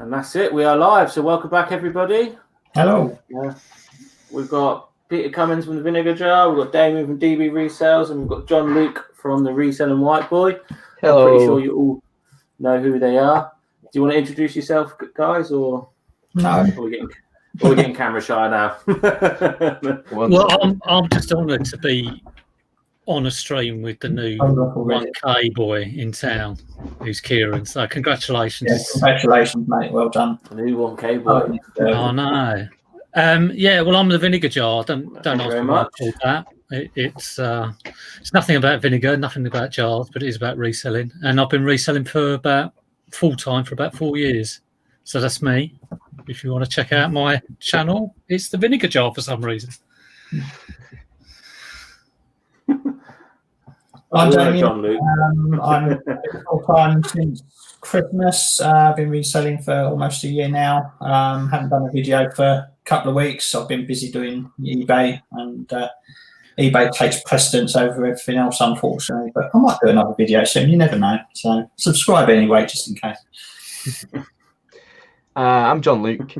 And that's it. We are live. So welcome back, everybody. Hello. We've got Peter Cummins from the Vinegar Jar. We've got Damien from DB Resells, and we've got John Luke from the Reselling Whiteboy. Hello. I'm pretty sure you all know who they are. Do you want to introduce yourself, guys, or No? Are we getting camera shy now? Well, I'm just honoured to be on a stream with the new 1K boy in town, who's Kieran. So congratulations. Yeah, congratulations, mate. Well done. The new 1K boy. Oh no. Yeah, well, I'm the Vinegar Jar. Don't ask me why I called that. It's nothing about vinegar, nothing about jars, but it is about reselling. And I've been reselling for about full time for about 4 years. So that's me. If you want to check out my channel, it's the Vinegar Jar for some reason. I'm Damien. I'm full time since Christmas. I've been reselling for almost a year now. Haven't done a video for a couple of weeks. I've been busy doing eBay, and eBay takes precedence over everything else, unfortunately. But I might do another video soon. You never know. So subscribe anyway, just in case. I'm John Luke.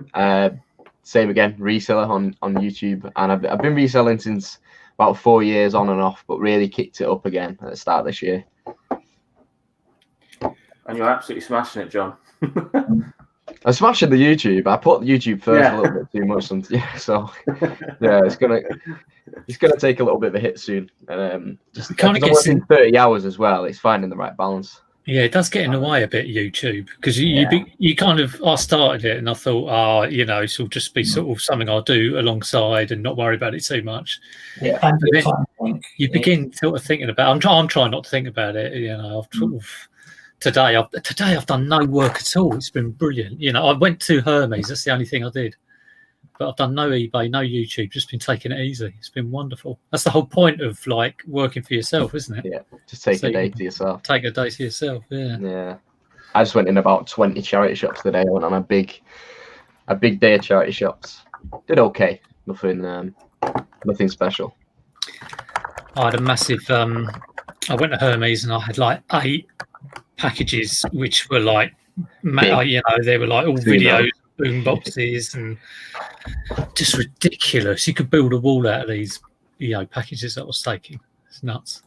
Same again, reseller on YouTube, and I've been reselling since about 4 years on and off, but really kicked it up again at the start of this year. And you're absolutely smashing it, John. I'm smashing the YouTube. I put the YouTube first a little bit too much, so yeah, it's gonna take a little bit of a hit soon. Just kind of working 30 hours as well. It's finding the right balance. Yeah, it does get in the way a bit, YouTube, because you kind of, I started it and I thought, this will just be sort of something I'll do alongside and not worry about it too much. Yeah, you begin sort of thinking about. I'm trying not to think about it. Today I've done no work at all. It's been brilliant. I went to Hermes. That's the only thing I did. But I've done no eBay, no YouTube, just been taking it easy. It's been wonderful. That's the whole point of like working for yourself, isn't it? Yeah, just take a day to yourself. Take a day to yourself, yeah. Yeah. I just went in about 20 charity shops today. I went on a big day of charity shops. Did okay. Nothing special. I had a massive I went to Hermes and I had like 8 packages which were like they were like all videos, boom boxes, and just ridiculous. You could build a wall out of these packages that I was taking. It's nuts.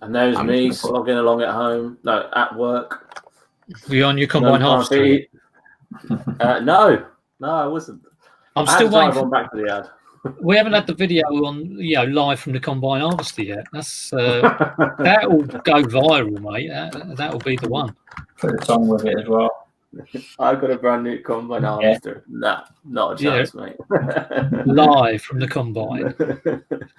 And there's me slogging along at home, at work. Were you on your combine harvester? No, I wasn't. I'm still waiting. On back to the ad. We haven't had the video on live from the combine harvester yet. That's that will go viral, mate. That will be the one. Put a song with it as well. I've got a brand new combine harvester. Nah, not a chance, mate. Live from the combine.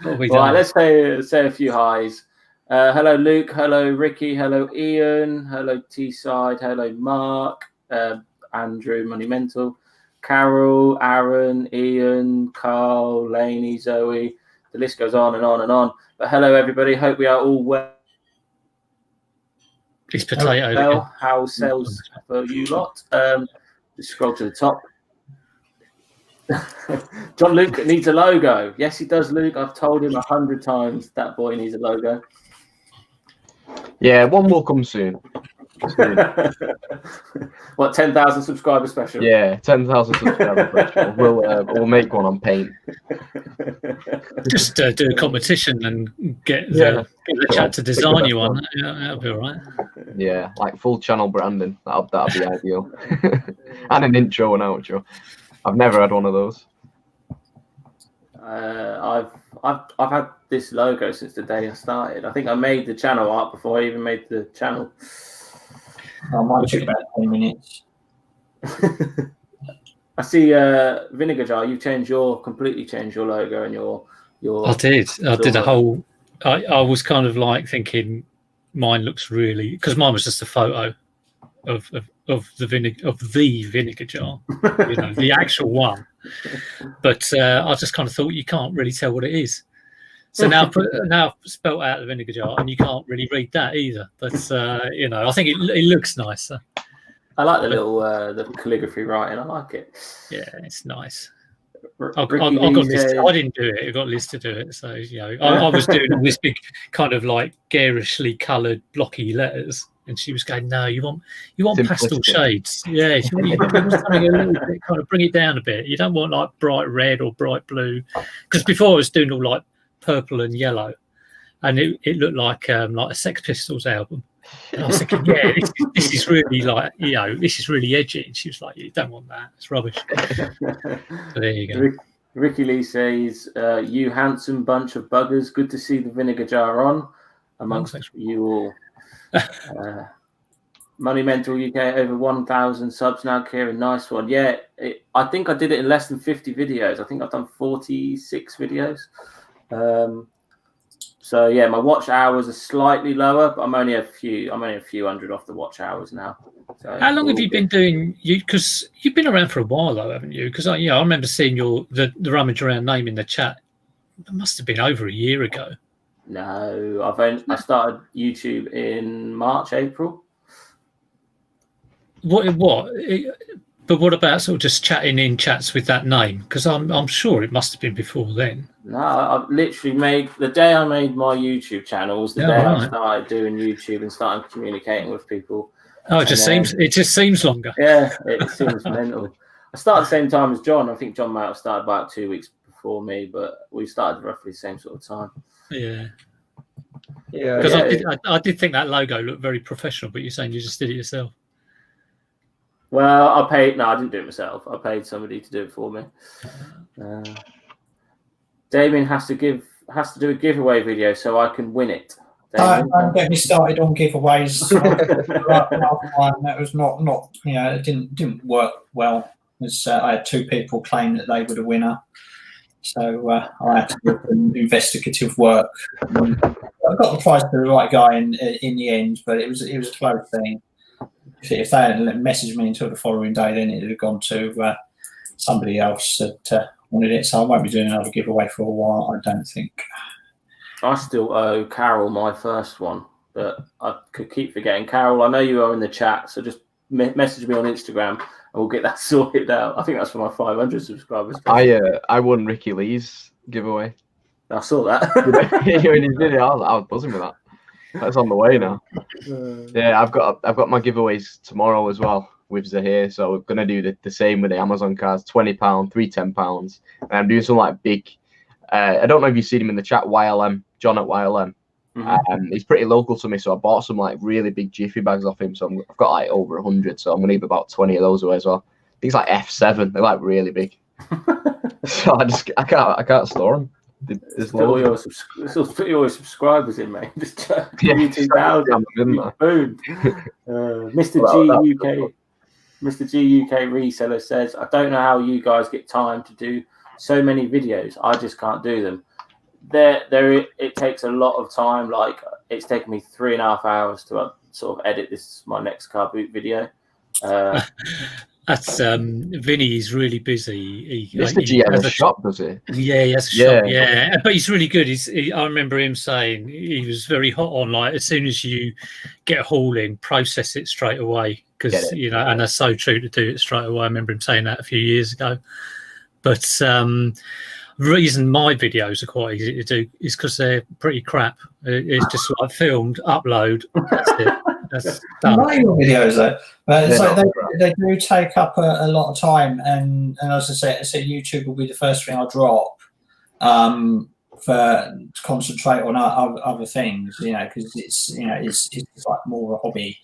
Right, let's say a few highs. Hello, Luke. Hello, Ricky. Hello, Ian. Hello, T-Side. Hello, Mark. Andrew, Monumental. Carol, Aaron, Ian, Carl, Laney, Zoe. The list goes on and on and on. But hello, everybody. Hope we are all well. It's potato. How sells for you lot? Just scroll to the top. John Luke needs a logo. Yes, he does, Luke. I've told him 100 times that boy needs a logo. Yeah, one will come soon. What, 10,000 subscriber special? Yeah, 10,000 subscriber special. We'll make one on paint. Just do a competition and get the chat to design you one. Yeah, that'll be all right. Yeah, like full channel branding. That'll be ideal. And an intro and outro. I've never had one of those. I've had this logo since the day I started. I think I made the channel art before I even made the channel. I might took about 10 minutes. I see Vinegar Jar, you've completely changed your logo and your I did a whole I was kind of like thinking mine looks really, because mine was just a photo of the Vinegar Jar, the actual one. But I just kind of thought you can't really tell what it is. So now I've spelt out the Vinegar Jar, and you can't really read that either. But I think it looks nicer. I like the little the calligraphy writing. I like it. Yeah, it's nice. I didn't do it. I got Liz to do it. So I was doing all this big kind of like garishly coloured blocky letters. And she was going, no, you want pastel Simplistic. shades. Yeah, you want something a little bit, kind of bring it down a bit. You don't want like bright red or bright blue. Because before I was doing all like purple and yellow, and it looked like a Sex Pistols album. And I was thinking, yeah, this is really like, this is really edgy. And she was like, you don't want that. It's rubbish. So there you go. Ricky Lee says, you handsome bunch of buggers. Good to see the Vinegar Jar on amongst you all. Money Mental UK over 1,000 subs now, Kieran. Nice one. Yeah, I think I did it in less than 50 videos. I think I've done 46 videos. So yeah, my watch hours are slightly lower, but I'm only a few hundred off the watch hours now. So how long have you been doing? Because you've been around for a while, though, haven't you? Because I remember seeing the rummage around name in the chat. It must have been over a year ago. No, I started YouTube in March, April. What? But what about sort of just chatting in chats with that name? Because I'm sure it must have been before then. No, I literally the day I made my YouTube channel was the day I started doing YouTube and started communicating with people. Oh, it just seems longer. Yeah, it seems mental. I started at the same time as John. I think John might have started about 2 weeks before me, but we started roughly the same sort of time. Yeah. Yeah. Because I did think that logo looked very professional, but you're saying you just did it yourself. Well, I didn't do it myself. I paid somebody to do it for me. Damien has to do a giveaway video so I can win it. Don't get me started on giveaways. That was not it didn't work well. I had 2 people claim that they were the winner, so I had to do some investigative work. I got the prize to the right guy in the end, but it was a close thing. If they hadn't messaged me until the following day, then it would have gone to somebody else that wanted it. So I won't be doing another giveaway for a while, I don't think. I still owe Carol my first one, but I could keep forgetting. Carol, I know you are in the chat, so just message me on Instagram and we'll get that sorted out. I think that's for my 500 subscribers. I won Ricky Lee's giveaway. I saw that. When he did it, I was buzzing with that. That's on the way now. Yeah, I've got my giveaways tomorrow as well with Zahir, so we're gonna do the same with the Amazon cards, £20, 3 £10, and I'm doing some like big. I don't know if you've seen him in the chat, YLM, John at YLM. Mm-hmm. He's pretty local to me, so I bought some like really big Jiffy bags off him. So I've got like over 100, so I'm gonna give about 20 of those away as well. Things like F7, they're like really big. So I can't store them. There's put all your subscribers in, mate. Just give you 2,000. Boom. Mr. G UK reseller says, I don't know how you guys get time to do so many videos. I just can't do them. It takes a lot of time. Like it's taken me 3.5 hours to sort of edit my next car boot video. That's Vinny is really busy. Mr. G has a shop, does he? Yeah, he has a shop. Yeah, but he's really good. I remember him saying he was very hot on like as soon as you get a haul in, process it straight away because and that's so true to do it straight away. I remember him saying that a few years ago. But the reason my videos are quite easy to do is because they're pretty crap. It's just like filmed, upload. That's it. That's done. I like your videos though, but it's like they do take up a lot of time, and as I said, YouTube will be the first thing I drop to concentrate on other things, because it's like more of a hobby.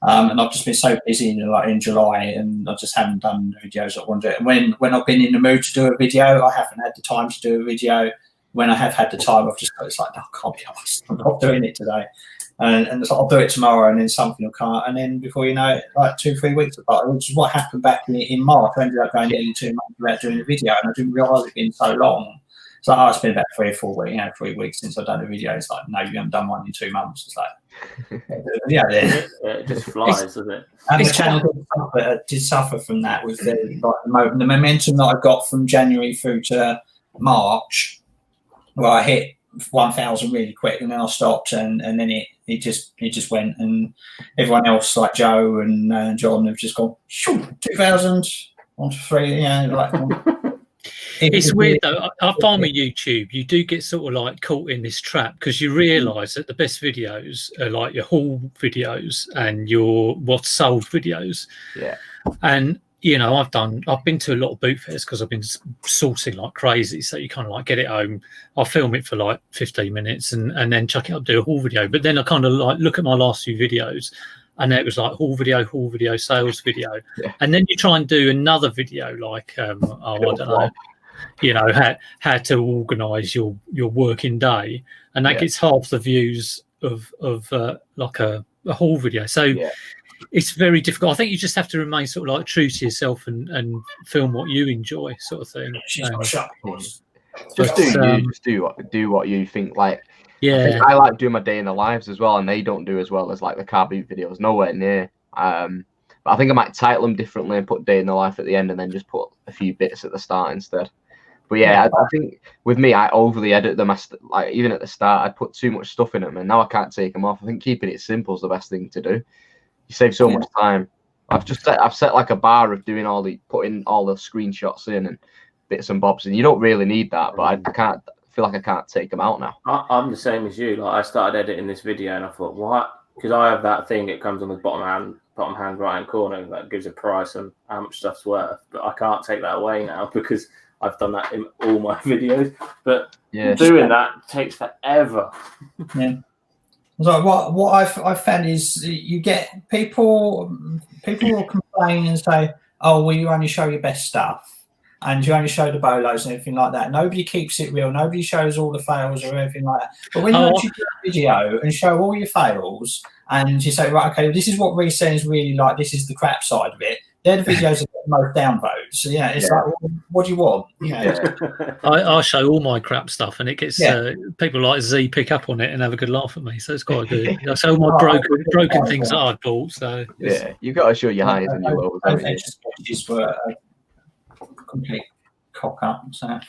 And I've just been so busy in July, and I just haven't done the videos I want to do. And when I've been in the mood to do a video, I haven't had the time to do a video. When I have had the time, I've just got it's like, no, I can't be honest, I'm not doing it today. And it's like, I'll do it tomorrow, and then something will come out. And then before you know it, like 2-3 weeks apart, which is what happened back in March. I ended up going nearly 2 months without doing a video, and I didn't realise it'd been so long. So it's been about 3 or 4 weeks, 3 weeks since I've done a video. It's like, no, you haven't done one in 2 months. It's like, it just flies, doesn't it? And the channel did suffer from that with the momentum that I got from January through to March, where I hit 1,000 really quick, and then I stopped, and then it just went, and everyone else like Joe and John have just gone 2,000 on to 3, It's weird though. I find with YouTube, you do get sort of like caught in this trap because you realise that the best videos are like your haul videos and your what's sold videos. Yeah. And you know, I've been to a lot of boot fairs because I've been sourcing like crazy. So you kind of like get it home, I'll film it for like 15 minutes and then chuck it up, do a haul video. But then I kind of like look at my last few videos, and it was like haul video, sales video, and then you try and do another video like I don't know, you know, how to organise your working day, and that gets half the views of like a haul video. So it's very difficult. I think you just have to remain sort of like true to yourself and film what you enjoy, sort of thing. Just do what you think. Like, I like doing my day in the lives as well, and they don't do as well as like the car boot videos, nowhere near. But I think I might title them differently and put day in the life at the end, and then just put a few bits at the start instead. But I think with me, I overly edit them. Like even at the start, I put too much stuff in them, and now I can't take them off. I think keeping it simple is the best thing to do. You save so much time. I've set like a bar of putting all the screenshots in and bits and bobs, and you don't really need that. But I feel like I can't take them out now. I'm the same as you. Like I started editing this video, and I thought, what? Because I have that thing. It comes on the bottom hand right hand corner that gives a price on how much stuff's worth. But I can't take that away now because I've done that in all my videos. But doing that takes forever. Yeah. So what I've found is you get people will complain and say, "Oh, well, you only show your best stuff, and you only show the bolos and everything like that. Nobody keeps it real. Nobody shows all the fails or everything like that." But when you actually do a video and show all your fails, and you say, "Right, okay, this is what reselling is really like. This is the crap side of it." They're the videos that get the most downvotes. So it's like, well, what do you want? I show all my crap stuff, and it gets people like Z pick up on it and have a good laugh at me. So it's quite good. I show all my broken things that I bought. So you've got to show your highs and your lows. Just were a complete cock up. So.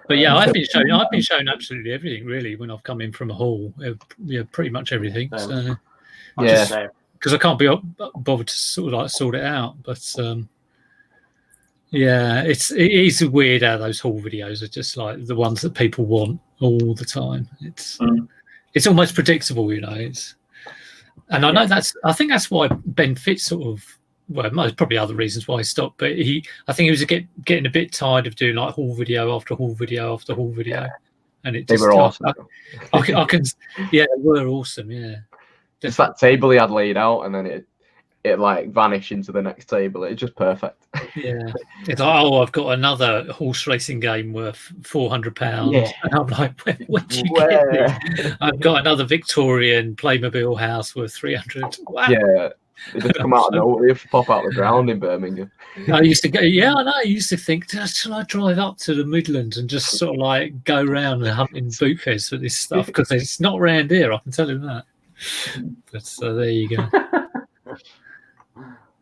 But I've been showing absolutely everything really when I've come in from a haul. Pretty much everything. So because I can't be bothered to sort of like sort it out. But it is weird how those haul videos are just like the ones that people want all the time. It's almost predictable, you know. And I know I think that's why Ben Fitz sort of, well, there's probably other reasons why he stopped, but I think he was getting a bit tired of doing like haul video after haul video after haul video, and they were awesome. I can, they were awesome, Just that table he had laid out, and then it like vanished into the next table. It's just perfect. Yeah, it's like, I've got another horse racing game worth £400, and I'm like, where'd you get this? I've got another Victorian Playmobil house worth 300. Wow. Yeah, they just come out of nowhere, pop out the ground in Birmingham. I used to go. Yeah, I know. I used to think, shall I drive up to the Midlands and just sort of like go around and hunt in boot fairs for this stuff? Because it's not around here. I can tell you that. But there you go.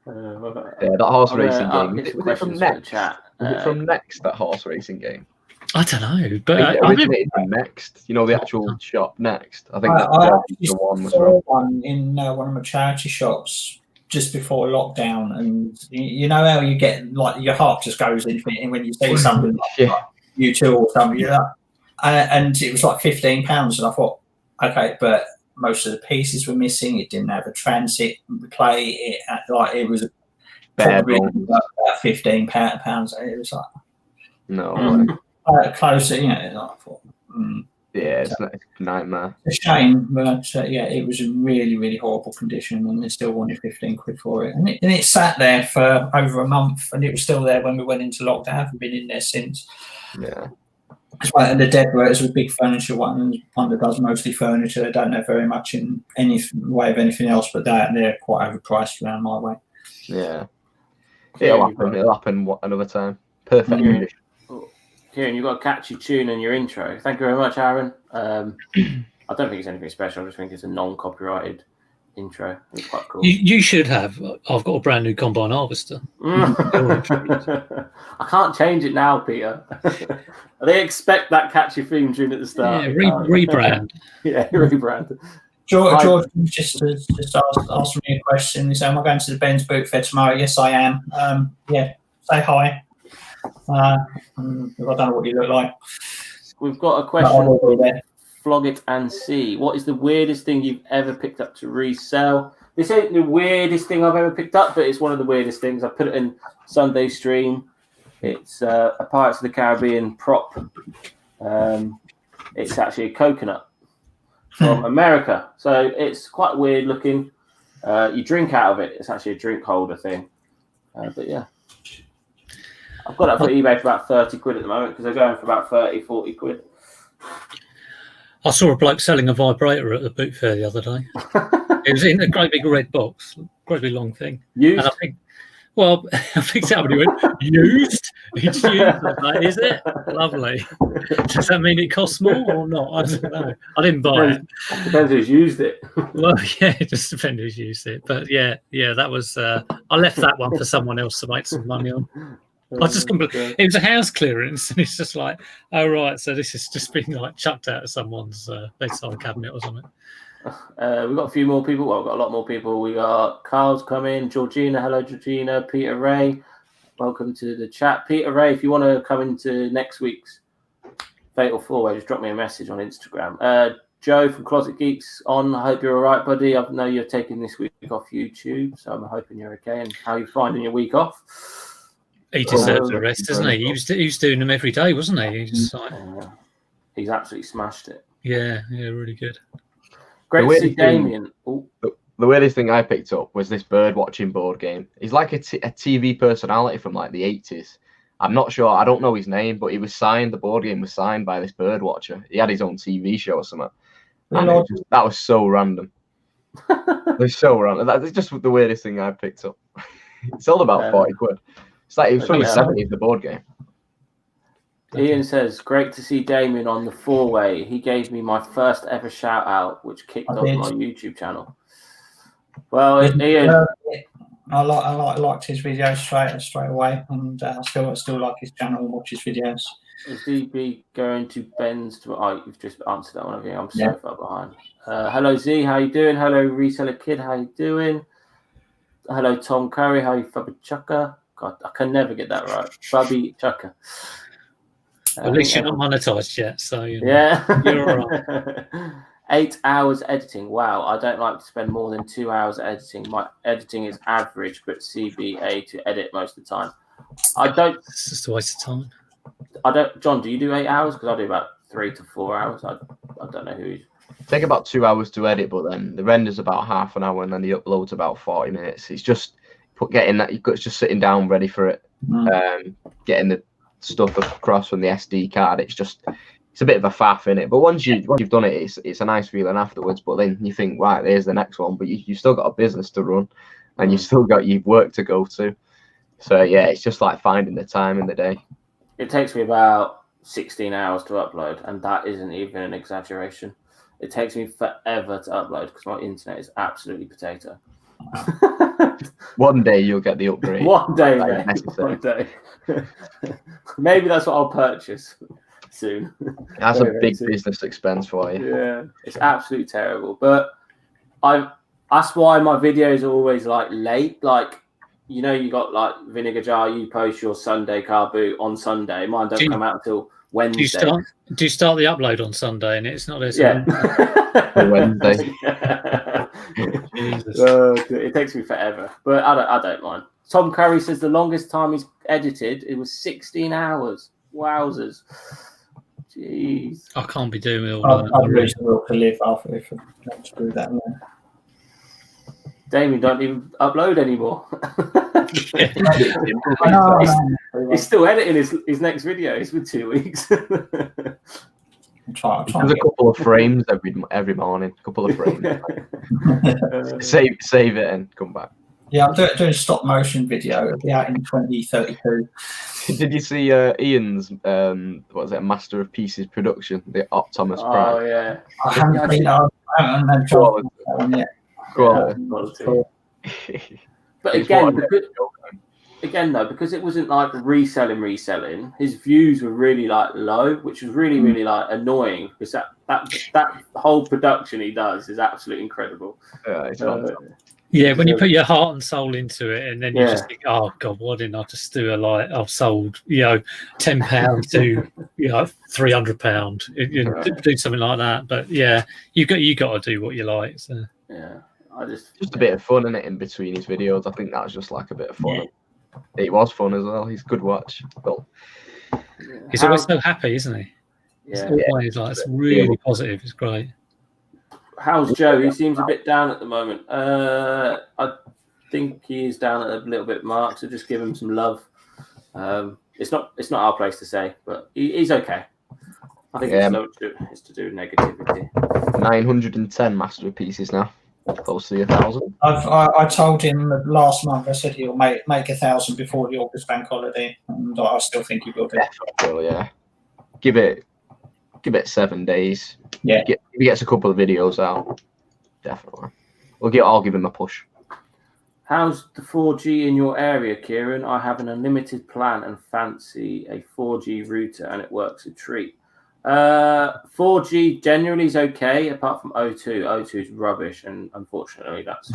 That horse racing game. Was it from Next? Was it from Next, that horse racing game? I don't know, but it originated from Next. You know, the actual shop Next. I think that's the one was from. One in one of my charity shops just before lockdown, and you know how you get like your heart just goes in when you see something like U2 or something, and it was like £15, and I thought, okay, but most of the pieces were missing. It didn't have a transit play. It was probably about £15. It was like closer, I thought. It's a nightmare. It's a shame, but it was in really, really horrible condition, and they still wanted £15 for it. And it sat there for over a month, and it was still there when we went into lockdown. I haven't been in there since. Yeah. It's like the Deadwares was a big furniture one that does mostly furniture. They don't have very much in any way of anything else, but they're quite overpriced around my way. Yeah. It'll happen another time. Perfect condition. Kieran, you've got a catchy tune in your intro. Thank you very much, Aaron. I don't think it's anything special. I just think it's a non-copyrighted intro. It's quite cool. You should have. I've got a brand new combine harvester. I can't change it now, Peter. They expect that catchy theme tune at the start. Yeah, rebrand. Rebrand. George just asked me a question. He said, "Am I going to the Ben's Boot Fair tomorrow?" Yes, I am. Say hi. I don't know what you look like. We've got a question from Flog It and See. What is the weirdest thing you've ever picked up to resell? This ain't the weirdest thing I've ever picked up, but it's one of the weirdest things. I put it in Sunday stream. It's a Pirates of the Caribbean prop. It's actually a coconut from America. So it's quite weird looking. You drink out of it. It's actually a drink holder thing. But yeah. I've got that for eBay for about 30 quid at the moment because they're going for about 30, 40 quid. I saw a bloke selling a vibrator at the boot fair the other day. It was in a great big red box, great big long thing. Used? And I picked it up and he went, used? It's used. Like, is it? Lovely. Does that mean it costs more or not? I don't know. I didn't buy it. Depends who's used it. Well, yeah, it just depends who's used it. But yeah, that was, I left that one for someone else to make some money on. I just completely. It was a house clearance, and it's just like, oh right, so this has just been like chucked out of someone's bedside cabinet or something. We've got a few more people. Well, we've got a lot more people. We got Carl's coming. Georgina, hello, Georgina. Peter Ray, welcome to the chat. Peter Ray, if you want to come into next week's Fatal 4-Way, just drop me a message on Instagram. Joe from Closet Geeks on. I hope you're all right, buddy. I know you're taking this week off YouTube, so I'm hoping you're okay. And how are you finding your week off? He deserves a rest, doesn't he? He was doing them every day, wasn't he? He's absolutely smashed it. Yeah, really good. Great to see Damien. The weirdest thing I picked up was this bird watching board game. He's like a TV personality from like the 80s. I'm not sure. I don't know his name, but he was signed. The board game was signed by this bird watcher. He had his own TV show or something. And that was so random. It was so random. That's just the weirdest thing I picked up. It's all about 40 quid. It's like it was from the 70s, the board game. Ian says, great to see Damien on the 4-Way. He gave me my first ever shout out, which kicked off my YouTube channel. Well, Ian. I liked his videos straight away, and I still like his channel and watch his videos. Is DB going to Ben's? You've just answered that one. I think I'm so far behind. Hello, Z. How you doing? Hello, Reseller Kid. How you doing? Hello, Tom Curry. How you, Fubby Chucker? God, I can never get that right. Fubby Chucker. At least you're not monetized yet, so yeah, you're all right. 8 hours editing. Wow, I don't like to spend more than 2 hours editing. My editing is average, but CBA to edit most of the time. I don't. It's just a waste of time. I don't. John, do you do 8 hours? Because I do about 3 to 4 hours. I don't know who. Take about 2 hours to edit, but then the render's about half an hour, and then the upload's about 40 minutes. It's just getting that. It's just sitting down ready for it. Getting the stuff across from the SD card. It's a bit of a faff in it. But once you've done it, it's a nice feeling afterwards. But then you think, right, there's the next one. But you've still got a business to run, and you've still got your work to go to. So yeah, it's just like finding the time in the day. It takes me about 16 hours to upload, and that isn't even an exaggeration. It takes me forever to upload because my internet is absolutely potato. One day you'll get the upgrade. One day. Maybe that's what I'll purchase soon. That's a big business expense for you. Yeah, it's absolutely terrible. But that's why my videos are always like late. Like, you know, you got like Vinegar Jar, you post your Sunday car boot on Sunday. Mine don't come out until Wednesday. Do you start the upload on Sunday and it's not this? Yeah. Wednesday. It takes me forever, but I don't mind. Tom Curry says the longest time he's edited, it was 16 hours. Wowzers. Jeez. I can't be doing all that. I'd reach the will to live after if I don't do that. Man. Damien don't even upload anymore. He's still editing his next video. It's been 2 weeks. There's a couple of frames every morning. A couple of frames. Save it and come back. Yeah, I'm doing a stop motion video. It'll be out in 2032. Did you see Ian's what was it, Master of Pieces production, the Optimus Prime? Oh yeah. I haven't seen that. I haven't had one yet. But again, though, because it wasn't like reselling, his views were really like low, which was really, really like annoying because that whole production he does is absolutely incredible. Yeah, it's Yeah, when you put your heart and soul into it, and then you just think, "Oh God, why didn't I just do I've sold, £10 to £300, do something like that." But yeah, you got to do what you like. So yeah, just a bit of fun in it in between his videos. I think that was just like a bit of fun. Yeah. It was fun as well. He's good watch. Well, he's always so happy, isn't he? Yeah, it's always it's really positive. It's great. How's Joe? He seems a bit down at the moment. I think he is down at a little bit, Mark. So just give him some love. It's not our place to say, but he's okay. I think it's to do with negativity. 910 masterpieces now, close to 1,000. I told him last month. I said he'll make 1,000 before the August bank holiday, and I still think he will do. Definitely, yeah. Give it 7 days. Yeah. If he gets a couple of videos out, definitely. I'll give him a push. How's the 4G in your area, Kieran? I have an unlimited plan and fancy a 4G router, and it works a treat. 4G generally is okay, apart from O2. O2 is rubbish, and unfortunately, that's.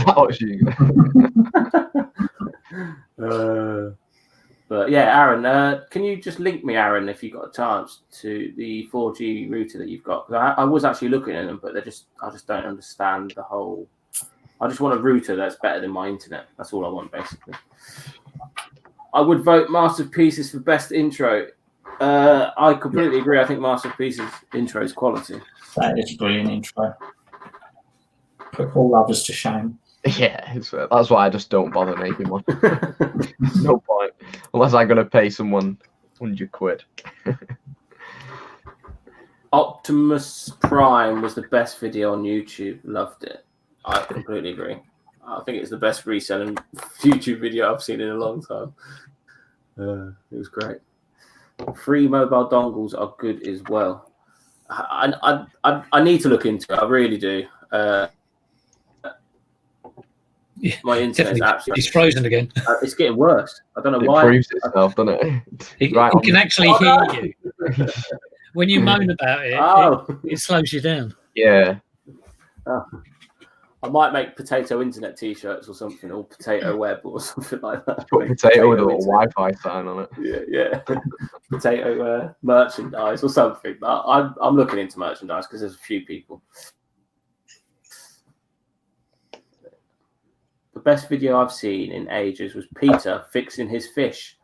But yeah, Aaron, can you just link me, Aaron, if you've got a chance, to the 4G router that you've got? I was actually looking at them, but I just don't understand the whole. I just want a router that's better than my internet. That's all I want, basically. I would vote Masterpieces for best intro. I completely agree. I think Masterpieces intro is quality. That is a brilliant intro. Put all others to shame. Yeah, that's why I just don't bother making one. No point. Unless I'm going to pay someone £100. Optimus Prime was the best video on YouTube. Loved it. I completely agree. I think it's the best reselling YouTube video I've seen in a long time. It was great. Free mobile dongles are good as well. I need to look into it. I really do. My internet's absolutely. He's frozen again. It's getting worse. I don't know why. It proves itself, doesn't it? He can actually hear you. When you moan about it, it slows you down. Yeah. I might make potato internet t-shirts or something, or potato web or something like that. Put potato with a little Wi-Fi sign on it. Yeah. Potato merchandise or something. I'm looking into merchandise because there's a few people. The best video I've seen in ages was Peter fixing his fish.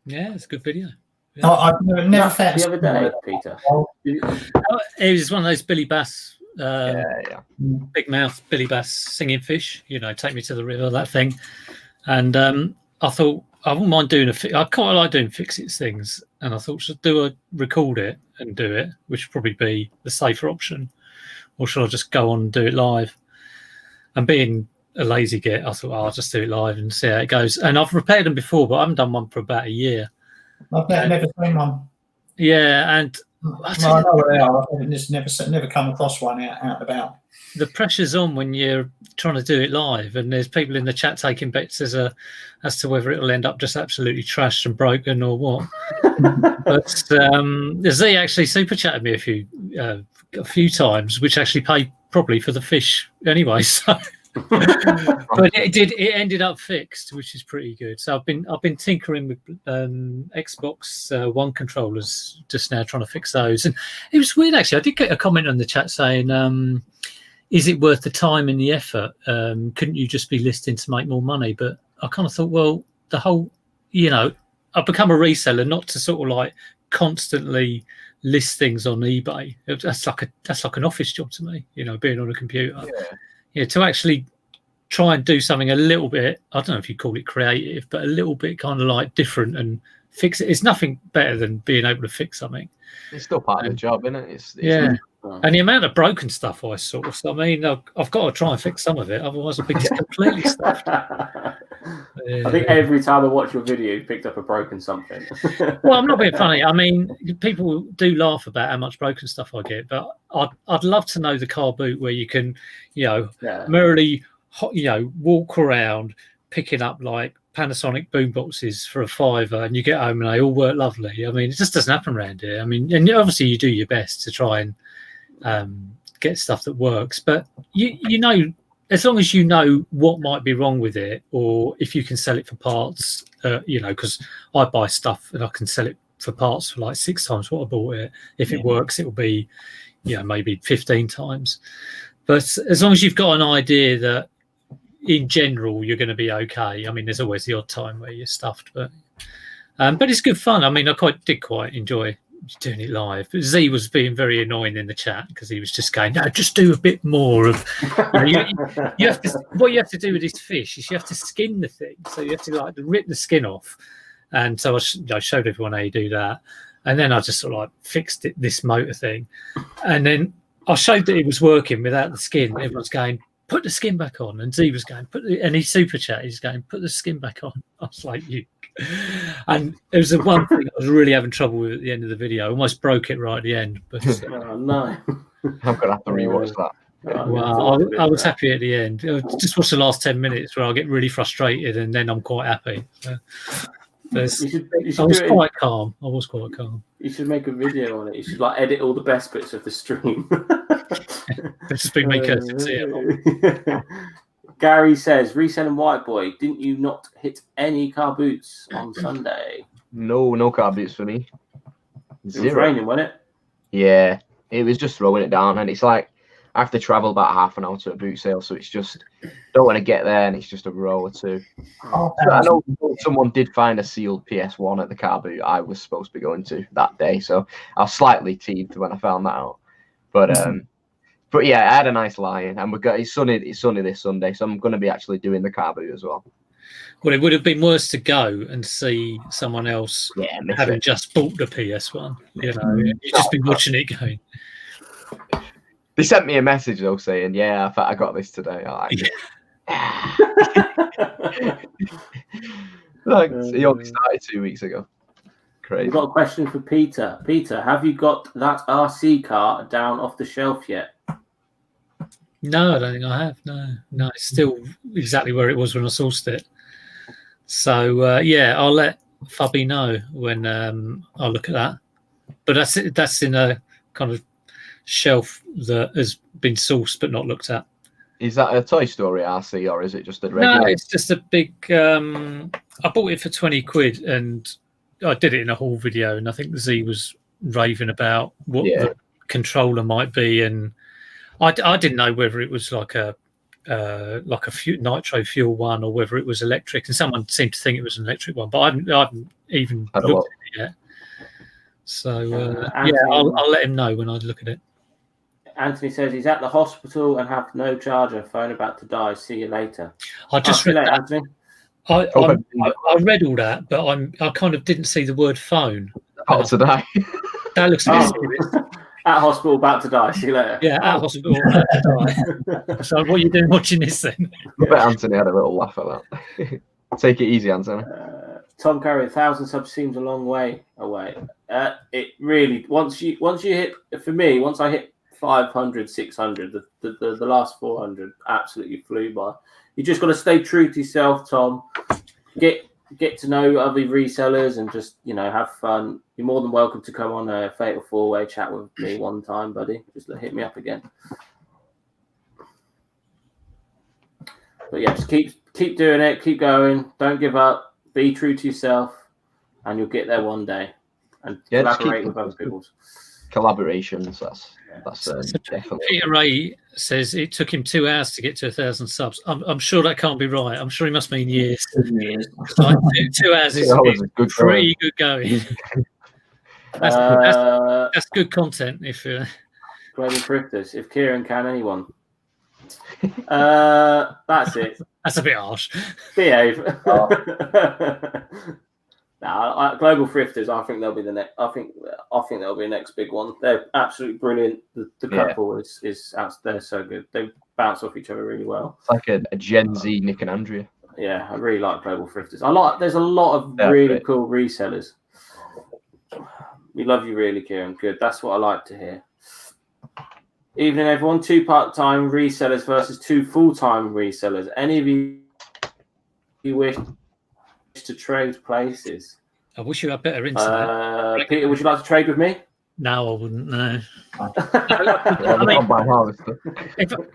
Yeah, it's a good video. Yeah. I've never found the other day, Peter. It was one of those Billy Bass. Big mouth Billy Bass singing fish, take me to the river, that thing. And I thought I wouldn't mind doing I quite like doing fix-it things, and I thought should record it and do it, which would probably be the safer option, or should I just go on and do it live? And being a lazy git, I thought I'll just do it live and see how it goes. And I've repaired them before, but I haven't done one for about a year. I've never seen one. Yeah, and I know where they are. I've just never come across one out and about. The pressure's on when you're trying to do it live, and there's people in the chat taking bets as to whether it'll end up just absolutely trashed and broken or what. But Z actually super chatted me a few times, which actually paid probably for the fish anyway. So. But it ended up fixed, which is pretty good. So I've been tinkering with Xbox One controllers just now, trying to fix those. And it was weird actually. I did get a comment on the chat saying, is it worth the time and the effort? Couldn't you just be listing to make more money? But I kind of thought, well, the whole, I've become a reseller not to sort of like constantly list things on eBay. That's like an office job to me, being on a computer. Yeah, to actually try and do something a little bit, I don't know if you call it creative, but a little bit kind of like different and fix it. It's nothing better than being able to fix something. It's still part of the job, isn't it? Yeah. And the amount of broken stuff I saw. So, I mean, I've got to try and fix some of it. Otherwise, I'll be completely stuffed. I think every time I watch your video, you've picked up a broken something. Well, I'm not being funny. I mean, people do laugh about how much broken stuff I get, but I'd love to know the car boot where you can, merrily, walk around picking up like Panasonic boomboxes for £5, and you get home and they all work lovely. I mean, it just doesn't happen around here. I mean, and obviously you do your best to try and get stuff that works, but you know as long as you know what might be wrong with it, or if you can sell it for parts, you know, because I buy stuff and I can sell it for parts for like 6 times what I bought it. If it works, it will be, you know, maybe 15 times. But as long as you've got an idea that in general you're going to be okay. I mean, there's always the odd time where you're stuffed, but it's good fun. I mean, I did quite enjoy doing it live. But Z was being very annoying in the chat because he was just going, no, just do a bit more of. You have to. What you have to do with this fish is you have to skin the thing. So you have to like rip the skin off. And so I showed everyone how you do that. And then I just sort of like fixed this motor thing. And then I showed that it was working without the skin. Everyone's going, put the skin back on. And Z was going, and he super chat, he's going, put the skin back on. I was like, you. And it was the one thing I was really having trouble with at the end of the video. I almost broke it right at the end. But oh, no. I'm going to have to rewatch that. Well, I was happy at the end. Just watch the last 10 minutes where I get really frustrated and then I'm quite happy. So, I was quite calm. You should make a video on it. You should like edit all the best bits of the stream. Just be me courtesy. Gary says, Reselling White Boy, didn't you not hit any car boots on Sunday? No car boots for me. It was raining, wasn't it? Yeah, it was just throwing it down, and it's like I have to travel about half an hour to a boot sale, so it's just don't want to get there, and it's just a row or two. I know someone did find a sealed PS1 at the car boot I was supposed to be going to that day, so I was slightly teased when I found that out. But yeah, I had a nice lie-in, and it's sunny this Sunday, so I'm going to be actually doing the car boot as well. Well, it would have been worse to go and see someone else having just bought the PS1. You know, you've just been watching it going. They sent me a message though saying, "Yeah, I got this today." I like it. Thanks. He only started 2 weeks ago. Crazy. We've got a question for Peter. Peter, have you got that RC car down off the shelf yet? No, I don't think I have. No, it's still exactly where it was when I sourced it. So I'll let Fubby know when I'll look at that. But that's in a kind of shelf that has been sourced but not looked at. Is that a Toy Story RC or is it just a regular? No, it's just a big. I bought it for 20 quid and I did it in a haul video, and I think Z was raving about what the controller might be, and I didn't know whether it was like a nitro fuel one or whether it was electric, and someone seemed to think it was an electric one, but I haven't even looked at it yet. So I'll let him know when I look at it. Anthony says he's at the hospital and have no charger. Phone about to die. See you later. I just read that. Anthony. I read all that, but I kind of didn't see the word phone. About to die. That looks a bit serious. At hospital, about to die. See you later. Yeah, at hospital, about to die. So what are you doing watching this then? I bet Anthony had a little laugh at that. Take it easy, Anthony. Tom Curry, 1,000 subs seems a long way away. It really, once you hit, for me, once I hit 500, 600, the last 400 absolutely flew by. You just got to stay true to yourself, Tom. Get to know other resellers and just, have fun. You're more than welcome to come on a Fatal 4-Way chat with me one time, buddy. Just hit me up again. But yeah, just keep doing it. Keep going. Don't give up. Be true to yourself, and you'll get there one day. And collaborate with other people. Collaborations. That's definitely. Peter Ray says it took him 2 hours to get to 1,000 subs. I'm sure that can't be right. I'm sure he must mean years. 2 hours is pretty good going. That's good content. If Global Thrifters, if Kieran can, anyone. That's it. That's a bit harsh. Behave. Global Thrifters, I think they'll be the next. I think they'll be the next big one. They're absolutely brilliant. The couple is they're so good. They bounce off each other really well. It's like a Gen Z Nick and Andrea. Yeah, I really like Global Thrifters. There's a lot of really cool resellers. We love you, really, Kieran. Good. That's what I like to hear. Evening, everyone. 2 part-time resellers versus 2 full-time resellers. Any of you wish to trade places? I wish you had better internet. Peter, would you like to trade with me? No, I wouldn't. No. I mean, combine harvester.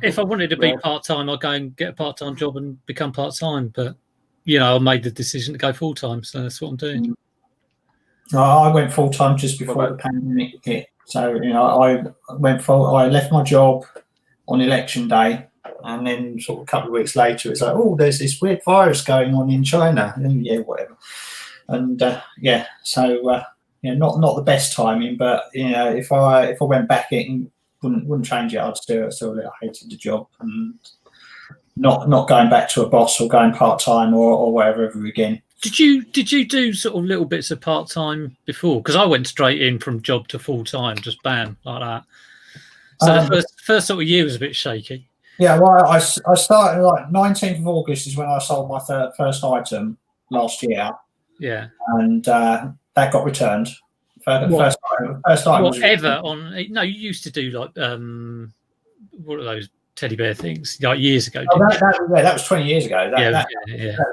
If I wanted to be part time, I'd go and get a part time job and become part time. But I made the decision to go full time, so that's what I'm doing. I went full time just before the pandemic hit. So I left my job on election day, and then sort of a couple of weeks later, it's like, oh, there's this weird virus going on in China, and whatever. And so not the best timing, but if I went back, it wouldn't change it. I'd still I hated the job, and not going back to a boss or going part time or whatever ever again. Did you do sort of little bits of part time before? Because I went straight in from job to full time, just bam like that. So the first sort of year was a bit shaky. Yeah, well, I started like 19th of August is when I sold my first item last year. Yeah, and that got returned. First item. Whatever you used to do like what are those teddy bear things like years ago? That was 20 years ago.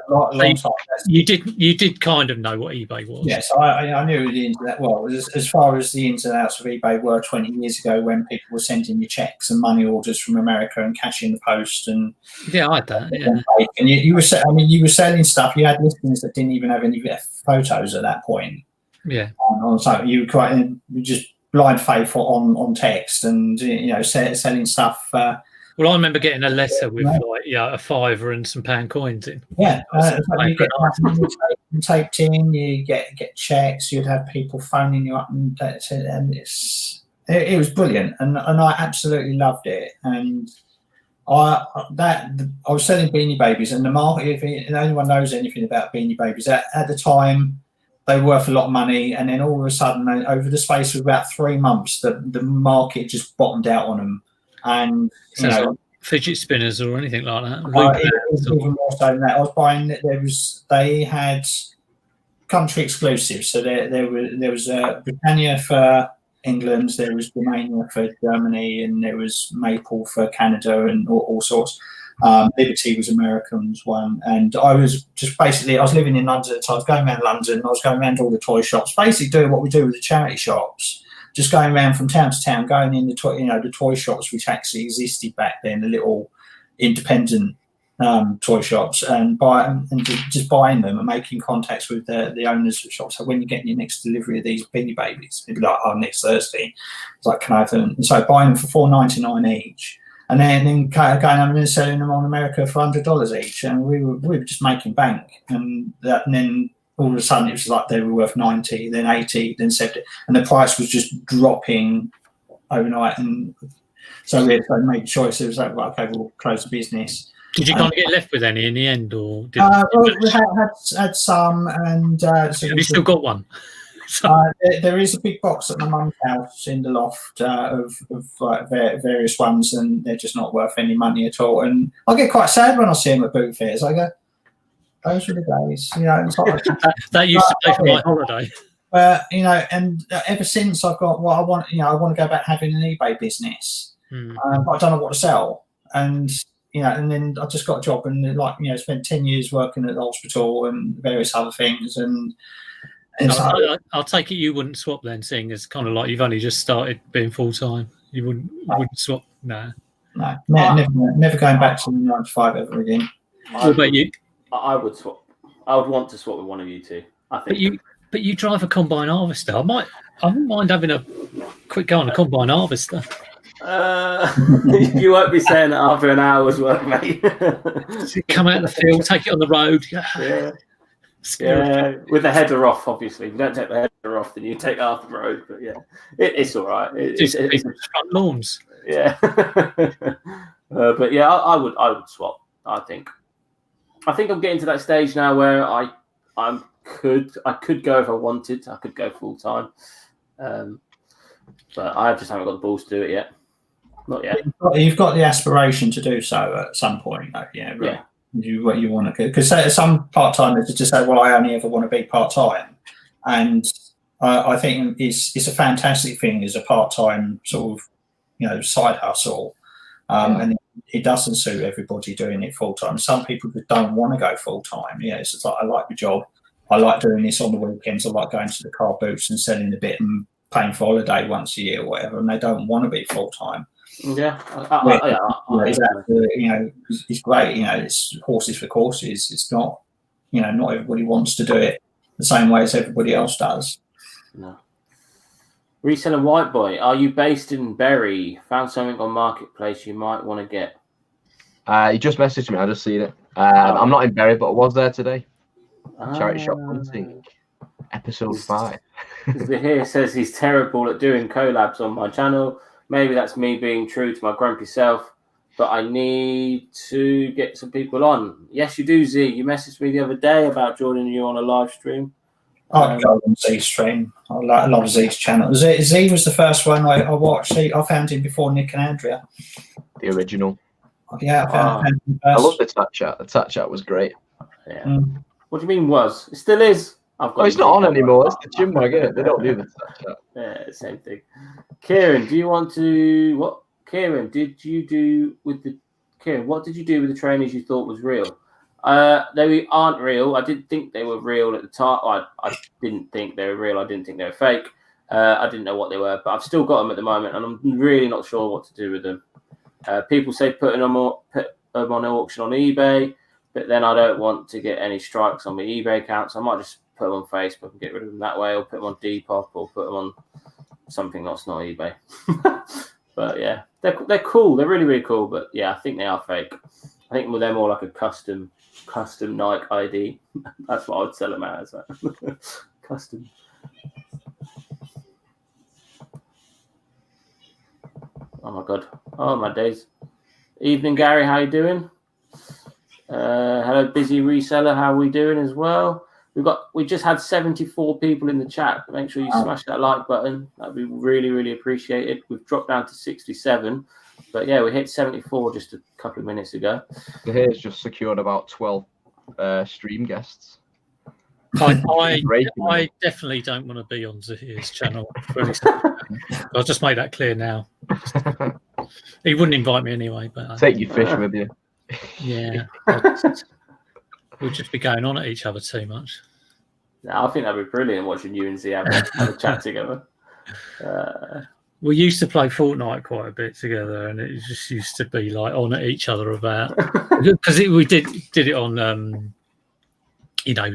Long time. You did kind of know what eBay was. Yes, I knew the internet. Well, as far as the ins and outs of eBay were 20 years ago, when people were sending you checks and money orders from America and cash in the post, and I had that. Yeah, and you were selling stuff. You had listings that didn't even have any photos at that point. Yeah, so you just blind faith on text and selling stuff. Well, I remember getting a letter with a $5 and some pound coins in. Yeah, you get taped in. You get checks. You'd have people phoning you up, and it was brilliant, and I absolutely loved it. And I was selling Beanie Babies, and the market. If anyone knows anything about Beanie Babies, at the time they were worth a lot of money, and then all of a sudden, over the space of about 3 months, the market just bottomed out on them. And fidget spinners or anything like that. It was even more so than that. I was buying. They had country exclusives. So there was Britannia for England. There was Romania for Germany, and there was Maple for Canada, and all sorts. Liberty was American's one, and I was living in London at the time. I was going around London. I was going around all the toy shops, basically doing what we do with the charity shops. Just going around from town to town, going in the toy shops which actually existed back then, the little independent toy shops, and just buying them and making contacts with the owners of the shops. So when you're getting your next delivery of these Beanie Babies, it'd be like, next Thursday. It's like, can I have them? And so buying them for $4.99 each, and then going over and selling them on America for $100 each, and we were just making bank, and then. All of a sudden, it was like they were worth 90, then 80, then 70, and the price was just dropping overnight. And so we had to make a choice. It was like, well, okay, we'll close the business. Did you kind of get left with any in the end, or did we had some, and have you still got one? There is a big box at my mum's house in the loft of various ones, and they're just not worth any money at all. And I get quite sad when I see them at boot fairs. I go, those were the days, that used to pay for my holiday. And ever since I've got what I want, I want to go back having an eBay business, but I don't know what to sell. And and then I just got a job and spent 10 years working at the hospital and various other things. And I'll take it you wouldn't swap then, seeing as kind of like you've only just started being full time. You wouldn't swap, no, never going back to the 9 to 5 ever again. What about you? I would swap. I would want to swap with one of you two. I think. But you drive a combine harvester. I wouldn't mind having a quick go on a combine harvester. You won't be saying that after an hour's work, mate. So come out of the field, take it on the road. Yeah. With the header off, obviously. If you don't take the header off, then you take half the road. But yeah, it's all right. It's front lawns. Yeah. But yeah, I would swap. I think I'm getting to that stage now where I could go if I wanted. I could go full time, but I just haven't got the balls to do it yet. Not yet. You've got the aspiration to do so at some point. Yeah. What you want to, because some part-timers just say, well, I only ever want to be part-time, and I think it's a fantastic thing as a part-time sort of side hustle, and it doesn't suit everybody doing it full-time. Some people just don't want to go full-time. It's just like, I like the job, I like doing this on the weekends, I like going to the car booths and selling a bit and paying for holiday once a year or whatever, and they don't want to be full time. Yeah, it's great. It's horses for courses. It's not, not everybody wants to do it the same way as everybody else does. No. Reselling WhiteBoy, are you based in Bury? Found something on Marketplace you might want to get. He just messaged me. I just seen it. I'm not in Bury, but I was there today. Charity shop hunting, episode 5. Here says he's terrible at doing collabs on my channel. Maybe that's me being true to my grumpy self, but I need to get some people on. Yes, you do, Z. You messaged me the other day about joining you on a live stream. I'd go on Z's stream. I love Z's channel. Z was the first one I watched. I found him before Nick and Andrea. The original. Yeah, I found him first. I love the chat chat. The chat chat was great. Yeah. What do you mean was? It still is. It's not on anymore. It's the gym wagon. They don't do the chat chat. Yeah, same thing. Kieran, do you want to what? Kieran, what did you do with the trainers you thought was real? They aren't real. I didn't think they were real at the time. I didn't think they were real. I didn't think they were fake. I didn't know what they were, but I've still got them at the moment, and I'm really not sure what to do with them. People say put them on auction on eBay, but then I don't want to get any strikes on my eBay account, so I might just put them on Facebook and get rid of them that way, or put them on Depop, or put them on something that's not eBay. But yeah, they're cool. They're really, really cool. But yeah, I think they are fake. I think they're more like a custom Nike ID. That's what I would sell them as. Custom. Oh my god. Oh my days. Evening, Gary. How you doing? Hello, busy reseller. How are we doing as well? We just had 74 people in the chat. Make sure you smash that like button. That'd be really, really appreciated. We've dropped down to 67, but yeah, we hit 74 just a couple of minutes ago. Here's just secured about 12 stream guests. I definitely don't want to be on Zahir's channel. I'll just make that clear now. He wouldn't invite me anyway. But take your fish with you. Yeah. We'll just be going on at each other too much. No, I think that'd be brilliant watching you and Z have a chat together. We used to play Fortnite quite a bit together, and it just used to be like on at each other about because we did it on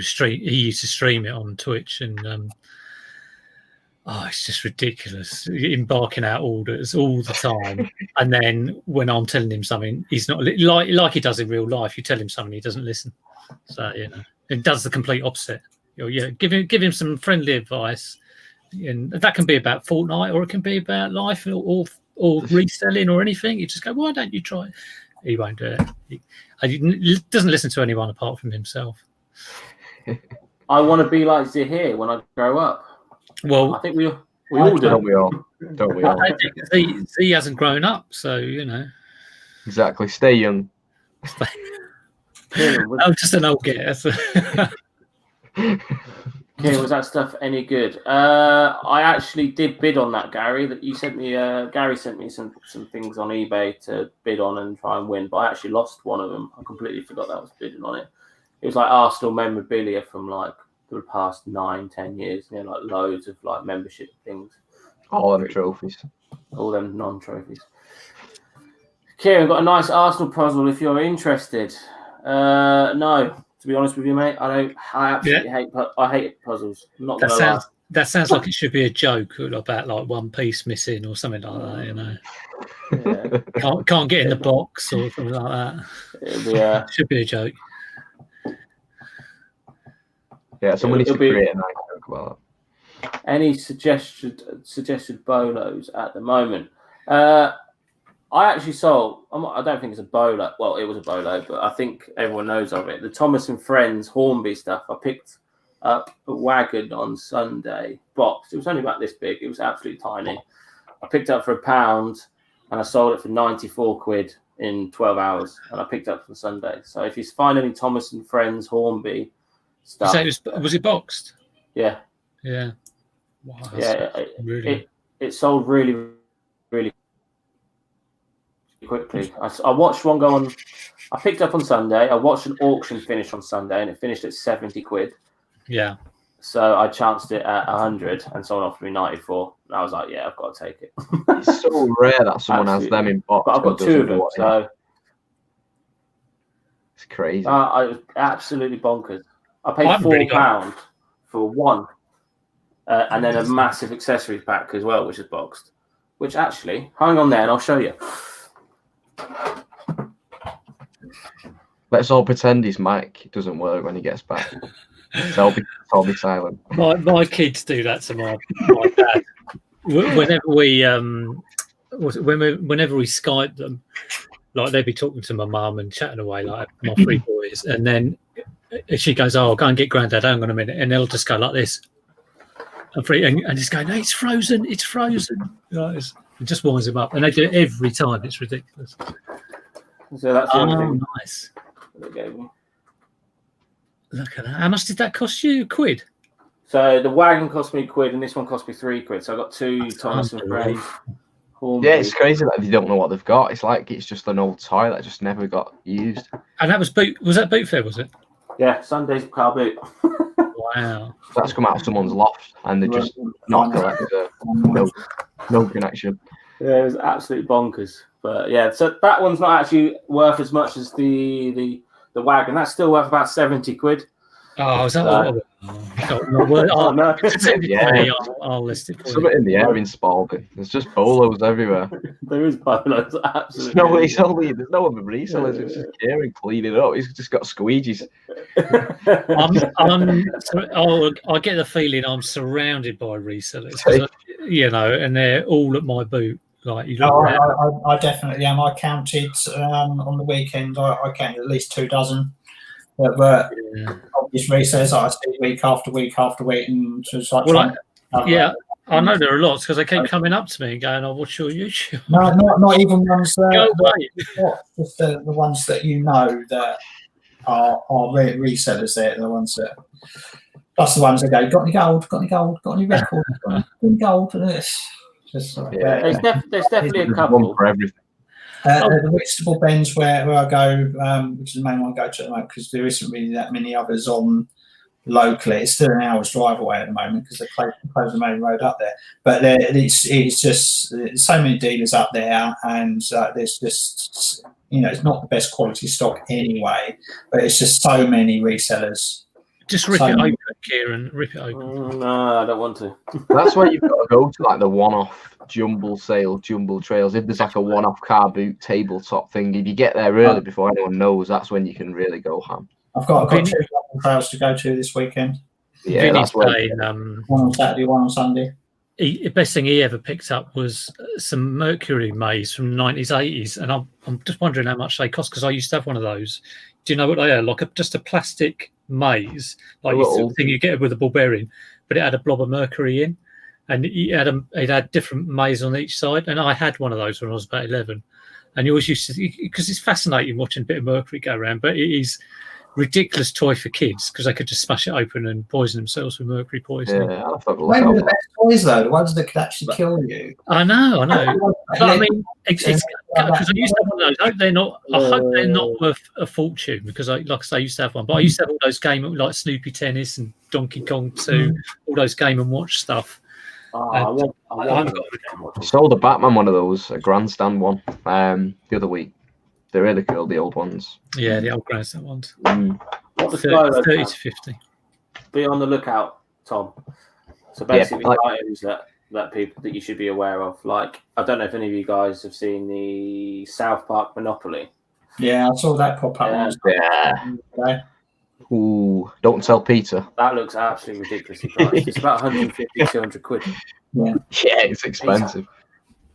stream. He used to stream it on Twitch, and it's just ridiculous. Him barking out orders all the time, and then when I'm telling him something, he's not like he does in real life. You tell him something, he doesn't listen. So it does the complete opposite. Give him some friendly advice, and that can be about Fortnite, or it can be about life, or reselling, or anything. You just go, why don't you try it? He won't do it. He doesn't listen to anyone apart from himself. I want to be like Zahir when I grow up. Well, I think we all do. Don't we all? Don't we all? He hasn't grown up, so Exactly. Stay young. I'm just an old guess. Okay, was that stuff any good? I actually did bid on that, Gary. That you sent me. Gary sent me some things on eBay to bid on and try and win, but I actually lost one of them. I completely forgot that I was bidding on it. It was like Arsenal memorabilia from like the past 9-10 years. Like loads of like membership things. All them trophies. All them non-trophies. Kieran, got a nice Arsenal puzzle if you're interested. No, to be honest with you, mate, I absolutely hate puzzles. I'm not gonna lie. That sounds like it should be a joke about like one piece missing or something like that. Yeah. Can't get in the box or something like that. Should be a joke. Yeah, someone needs to create a nice joke about that. Any suggested bolos at the moment? I actually sold. I don't think it's a bolo. Well, it was a bolo, but I think everyone knows of it. The Thomas and Friends Hornby stuff. I picked up a wagon on Sunday. Boxed. It was only about this big. It was absolutely tiny. I picked it up for £1, and I sold it for 94 quid in 12 hours. And I picked it up on Sunday. So if you find any Thomas and Friends Hornby stuff, was it boxed? Yeah. Yeah. Wow, it sold really, really quickly. I watched one go on. I picked up on Sunday. I watched an auction finish on Sunday, and it finished at 70 quid. Yeah. So I chanced it at 100, and someone offered me 94. And I was like, yeah, I've got to take it. It's so rare that someone has them in box. But I've got 2 of them, so it's crazy. I was absolutely bonkers. I paid £4 for one, and then a massive accessories pack as well, which is boxed. Which actually, hang on there, and I'll show you. Let's all pretend his mic doesn't work when he gets back. So I'll be silent. My kids do that to my dad. Whenever we Skype them, like they'd be talking to my mum and chatting away like my 3 boys, and then she goes, "Oh, I'll go and get Grandad. Hang on a minute," and they'll just go like this, and just go, "No, it's frozen. It's frozen." Like, it just winds them up, and they do it every time. It's ridiculous. So that's nice. They gave me. Look at that. How much did that cost you? £1? So the wagon cost me £1, and this one cost me £3. So I got 2 Thomas and Fraser. Yeah, it's crazy that you don't know what they've got. It's like it's just an old toy that just never got used. And that was boot. Was that boot fair? Was it? Yeah, Sunday's car boot. Wow. That's come out of someone's loft, and they're just not collected. No connection. Yeah, it was absolutely bonkers. But yeah, so that one's not actually worth as much as the wagon. That's still worth about £70. Oh, is that what? No. Yeah. I'll list it for you. Something in the air in Spalding. There's just bolos everywhere. There is bolos, absolutely. There's no other resellers. It's just Kieran cleaning it up. He's just got squeegees. I get the feeling I'm surrounded by resellers, and they're all at my boot. Like I definitely am. I counted on the weekend. I counted at least 2 dozen. But obvious resellers I see week after week after week, and just like I know there are lots because they keep coming up to me and going, "Oh, what's your YouTube?" No, not even ones Go away. Just the ones that you know that are resellers. They're the ones that. Plus the ones that go, "Got any gold? Got any gold? Got any records? Got any gold?" And it's just there's definitely a couple for everything. The Whitstable Bends where I go, which is the main one I go to at the moment, because there isn't really that many others on locally. It's still an hour's drive away at the moment because they closed the main road up there. But it's just so many dealers up there, and there's just it's not the best quality stock anyway. But it's just so many resellers. Just rip it open, Kieran. Rip it open. No, I don't want to. That's why you've got to go to like the one-off jumble trails. If there's like a one-off car boot tabletop thing, if you get there early before anyone knows, that's when you can really go ham. I've got 2 trails to go to this weekend. Yeah, that's saying, one on Saturday, one on Sunday. The best thing he ever picked up was some Mercury maize from the 90s, 80s, and I'm just wondering how much they cost because I used to have one of those. Do you know what they are? Like just a plastic maize, like the thing you get with a ball bearing, but it had a blob of mercury in, and it had different maize on each side. And I had one of those when I was about 11, and you always used to, because it's fascinating watching a bit of mercury go around, but it is ridiculous toy for kids because they could just smash it open and poison themselves with mercury poisoning. Yeah, They were the best toys though, the ones that could actually kill you. I know. But I mean, it's because I used to have one of those. I hope they're not worth a fortune because, like I say, I used to have one. But I used to have all those like Snoopy Tennis and Donkey Kong 2, all those Game & Watch stuff. I sold a Batman one of those, a grandstand one, the other week. They're really cool, the old ones. Yeah, the old grandstand ones. 30 to 50. Be on the lookout, Tom. So basically, items that people that you should be aware of. Like, I don't know if any of you guys have seen the South Park Monopoly. Yeah, I saw that pop up. Yeah. Ooh, don't tell Peter. That looks absolutely ridiculously priced. It's about 150, 200 quid. Yeah, it's expensive.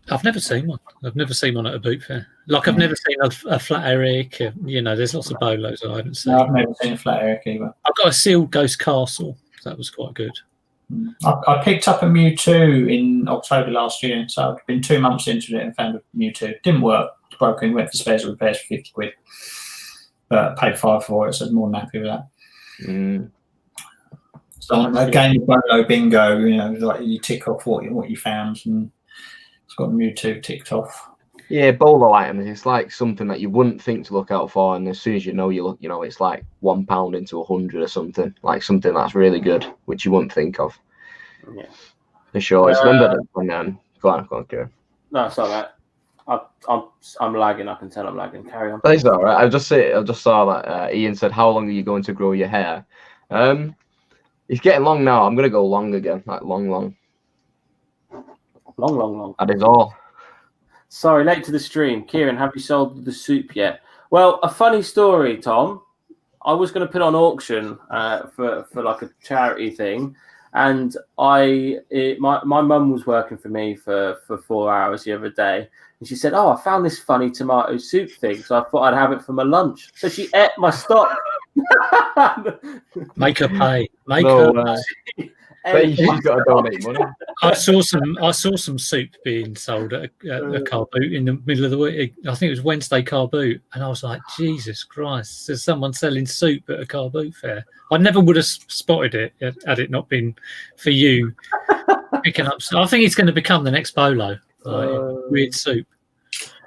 I've never seen one. I've never seen one at a boot fair. Like, I've never seen a flat Eric. There's lots of bolos I haven't seen. No, I've never seen a flat Eric either. I've got a sealed Ghost Castle. That was quite good. I picked up a Mewtwo in October last year, so I've been 2 months into it and found a Mewtwo. Didn't work. It's broken. Went for spares and repairs for 50 quid. But paid $5 for it, so I'm more than happy with that. So a game of Bolo Bingo, like you tick off what you found, and it's got Mewtwo ticked off. Yeah, bolo items. It's like something that you wouldn't think to look out for, and as soon as you know, it's like £1 into 100 or something. Like something that's really good, which you wouldn't think of. Yeah, for sure. It's one that go on, Kieran. No, sorry, mate. I'm lagging. I can tell I'm lagging. Carry on. That's all right. I just saw that Ian said, "How long are you going to grow your hair?" It's getting long now. I'm gonna go long again, like long. Long. That is all. Sorry, late to the stream. Kieran, have you sold the soup yet? Well, a funny story, Tom. I was going to put on auction for like a charity thing, and my mum was working for me for 4 hours the other day, and she said, "Oh, I found this funny tomato soup thing, so I thought I'd have it for my lunch." So she ate my stock. Make her pay. Make her pay. She's got to donate money. I saw some soup being sold at a car boot in the middle of the week. I think it was Wednesday car boot, and I was like, Jesus Christ! There's someone selling soup at a car boot fair. I never would have spotted it had it not been for you picking up. I think it's going to become the next Bolo. Weird soup.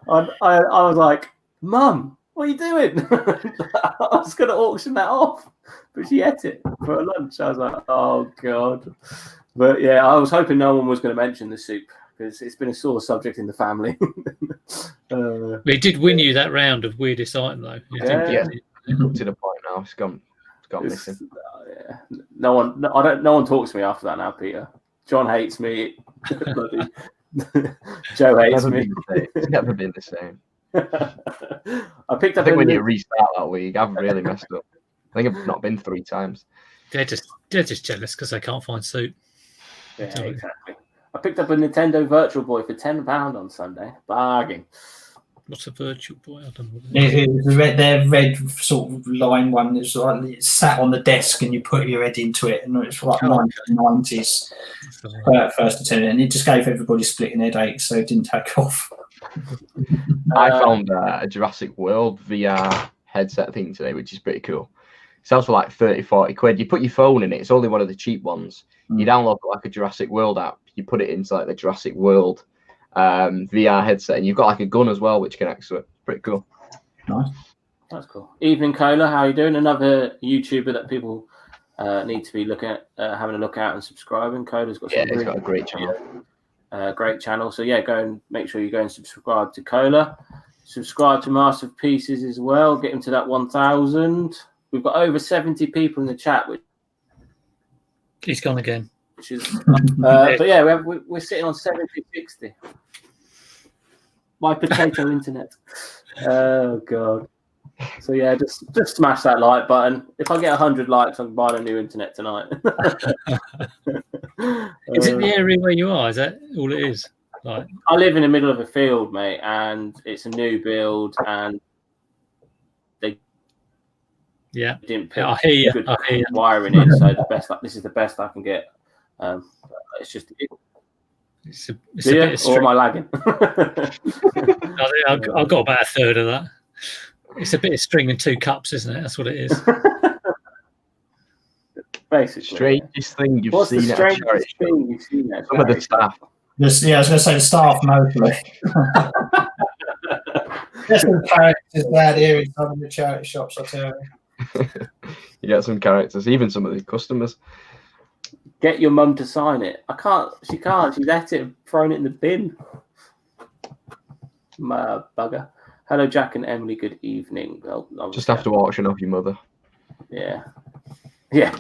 I was like, Mum, what are you doing? I was going to auction that off, but she ate it for her lunch. I was like, oh God. But yeah, I was hoping no one was going to mention the soup because it's been a sore subject in the family. It did win you that round of weirdest item though. Yeah. Up to the point now. It's gone missing. Yeah. No one talks to me after that now, Peter. John hates me. Joe hates me. It's never been the same. I picked up. I think when you restart that week, I've really messed up. I think I've not been 3 times. They're just jealous because they can't find soup. Yeah, exactly. I picked up a Nintendo Virtual Boy for £10 on Sunday. Bargain. What's a Virtual Boy? I don't know. It was their red sort of line one. It's like it sat on the desk and you put your head into it, and it's like 1990s first attempt, and it just gave everybody splitting headaches, so it didn't take off. I found a Jurassic World VR headset thing today, which is pretty cool. It sells for like 30-40 quid. You put your phone in it. It's only one of the cheap ones. You download like a Jurassic World app. You put it into like the Jurassic World VR headset, and you've got like a gun as well, which connects to it. Pretty cool. Nice. That's cool. Evening, Cola. How are you doing? Another YouTuber that people need to be looking at, having a look at and subscribing. Cola's got he's got a great channel. Great channel. So yeah, go and make sure you go and subscribe to Cola. Subscribe to Master of Pieces as well. Get him to that 1,000. We've got over 70 people in the chat. He's gone again. Which is, but yeah, we're sitting on 70-60. My potato internet. Oh God. So yeah, just smash that like button. If I get 100 likes, I'm buying a new internet tonight. Is it the area where you are? Is that all it is? Like, I live in the middle of a field, mate, and it's a new build, and they didn't put good wiring in. So this is the best I can get. It's just. It's a bit of or am I lagging? I've got about a third of that. It's a bit of string and 2 cups, isn't it? That's what it is. Basically. Strangest thing you've seen at a charity shop? Some of the staff. I was going to say the staff mostly. There's some characters out here in some of the charity shops, I tell you. You get some characters, even some of the customers. Get your mum to sign it. I can't. She can't. She's at it and thrown it in the bin. My bugger. Hello, Jack and Emily. Good evening. Well, just have to auction off your mother. Yeah. Yeah.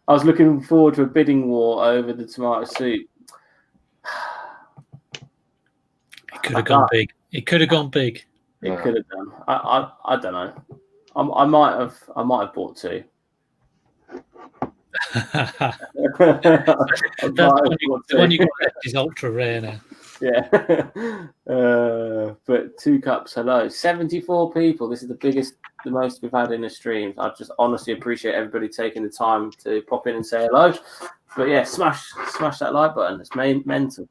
I was looking forward to a bidding war over the tomato soup. It could have gone big. It could have gone big. It could have done. I don't know. I might have bought 2. The one you got left is ultra rare now. Yeah. But 2 cups, hello. 74 people. This is the most we've had in the stream. I just honestly appreciate everybody taking the time to pop in and say hello. But yeah, smash that like button. It's mental.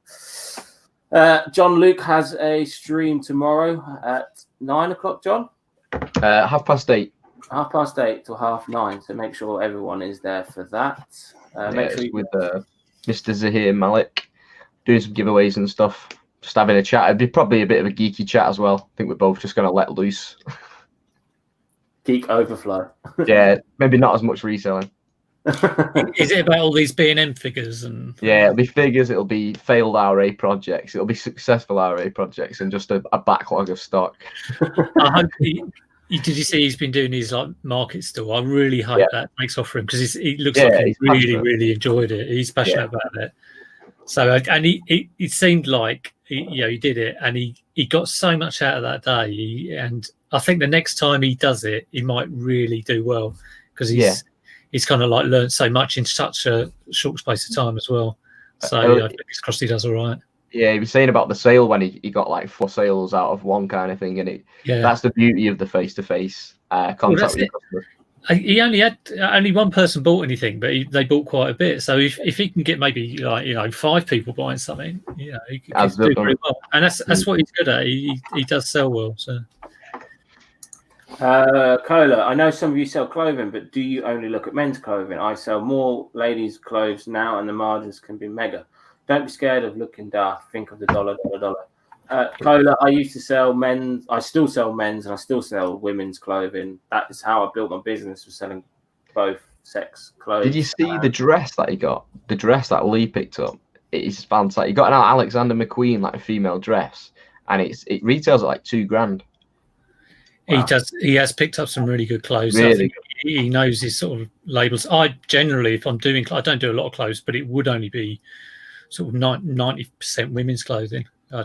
John Luke has a stream tomorrow at 9 o'clock, John? 8:30. 8:30 till 9:30. So make sure everyone is there for that. Make sure with Mr. Zahir Malik doing some giveaways and stuff. just having a chat. It'd be probably a bit of a geeky chat as well. I think we're both just going to let loose. Geek overflow. Yeah, maybe not as much reselling. Is it about all these B&M figures? And yeah, it'll be figures, it'll be failed RA projects, it'll be successful RA projects, and just a backlog of stock. I hope did you see he's been doing his like market store? I really hope that makes off for him, because he looks like he really enjoyed it. He's passionate about it. So, and he seemed like he did it, and he got so much out of that day. And I think the next time he does it, he might really do well, because he's kind of like learned so much in such a short space of time as well. So I think it's crossed he does all right. Yeah, he was saying about the sale when he got like 4 sales out of one kind of thing, and that's the beauty of the face-to-face contact with customers. He only had one person bought anything, but they bought quite a bit. So if he can get maybe like 5 people buying something, he can do very well. And that's what he's good at. He does sell well. So. Cola, I know some of you sell clothing, but do you only look at men's clothing? I sell more ladies' clothes now, and the margins can be mega. Don't be scared of looking daft. Think of the dollar. Cola, I used to sell men's. I still sell men's, and I still sell women's clothing. That is how I built my business, was selling both sex clothes. Did you see the dress that he got? The dress that Lee picked up. It is fantastic. He got an Alexander McQueen, like a female dress, and it retails at like $2,000. Wow. He has picked up some really good clothes. Really? He knows his sort of labels. I generally, if I'm doing, I don't do a lot of clothes, but it would only be sort of 90% women's clothing. I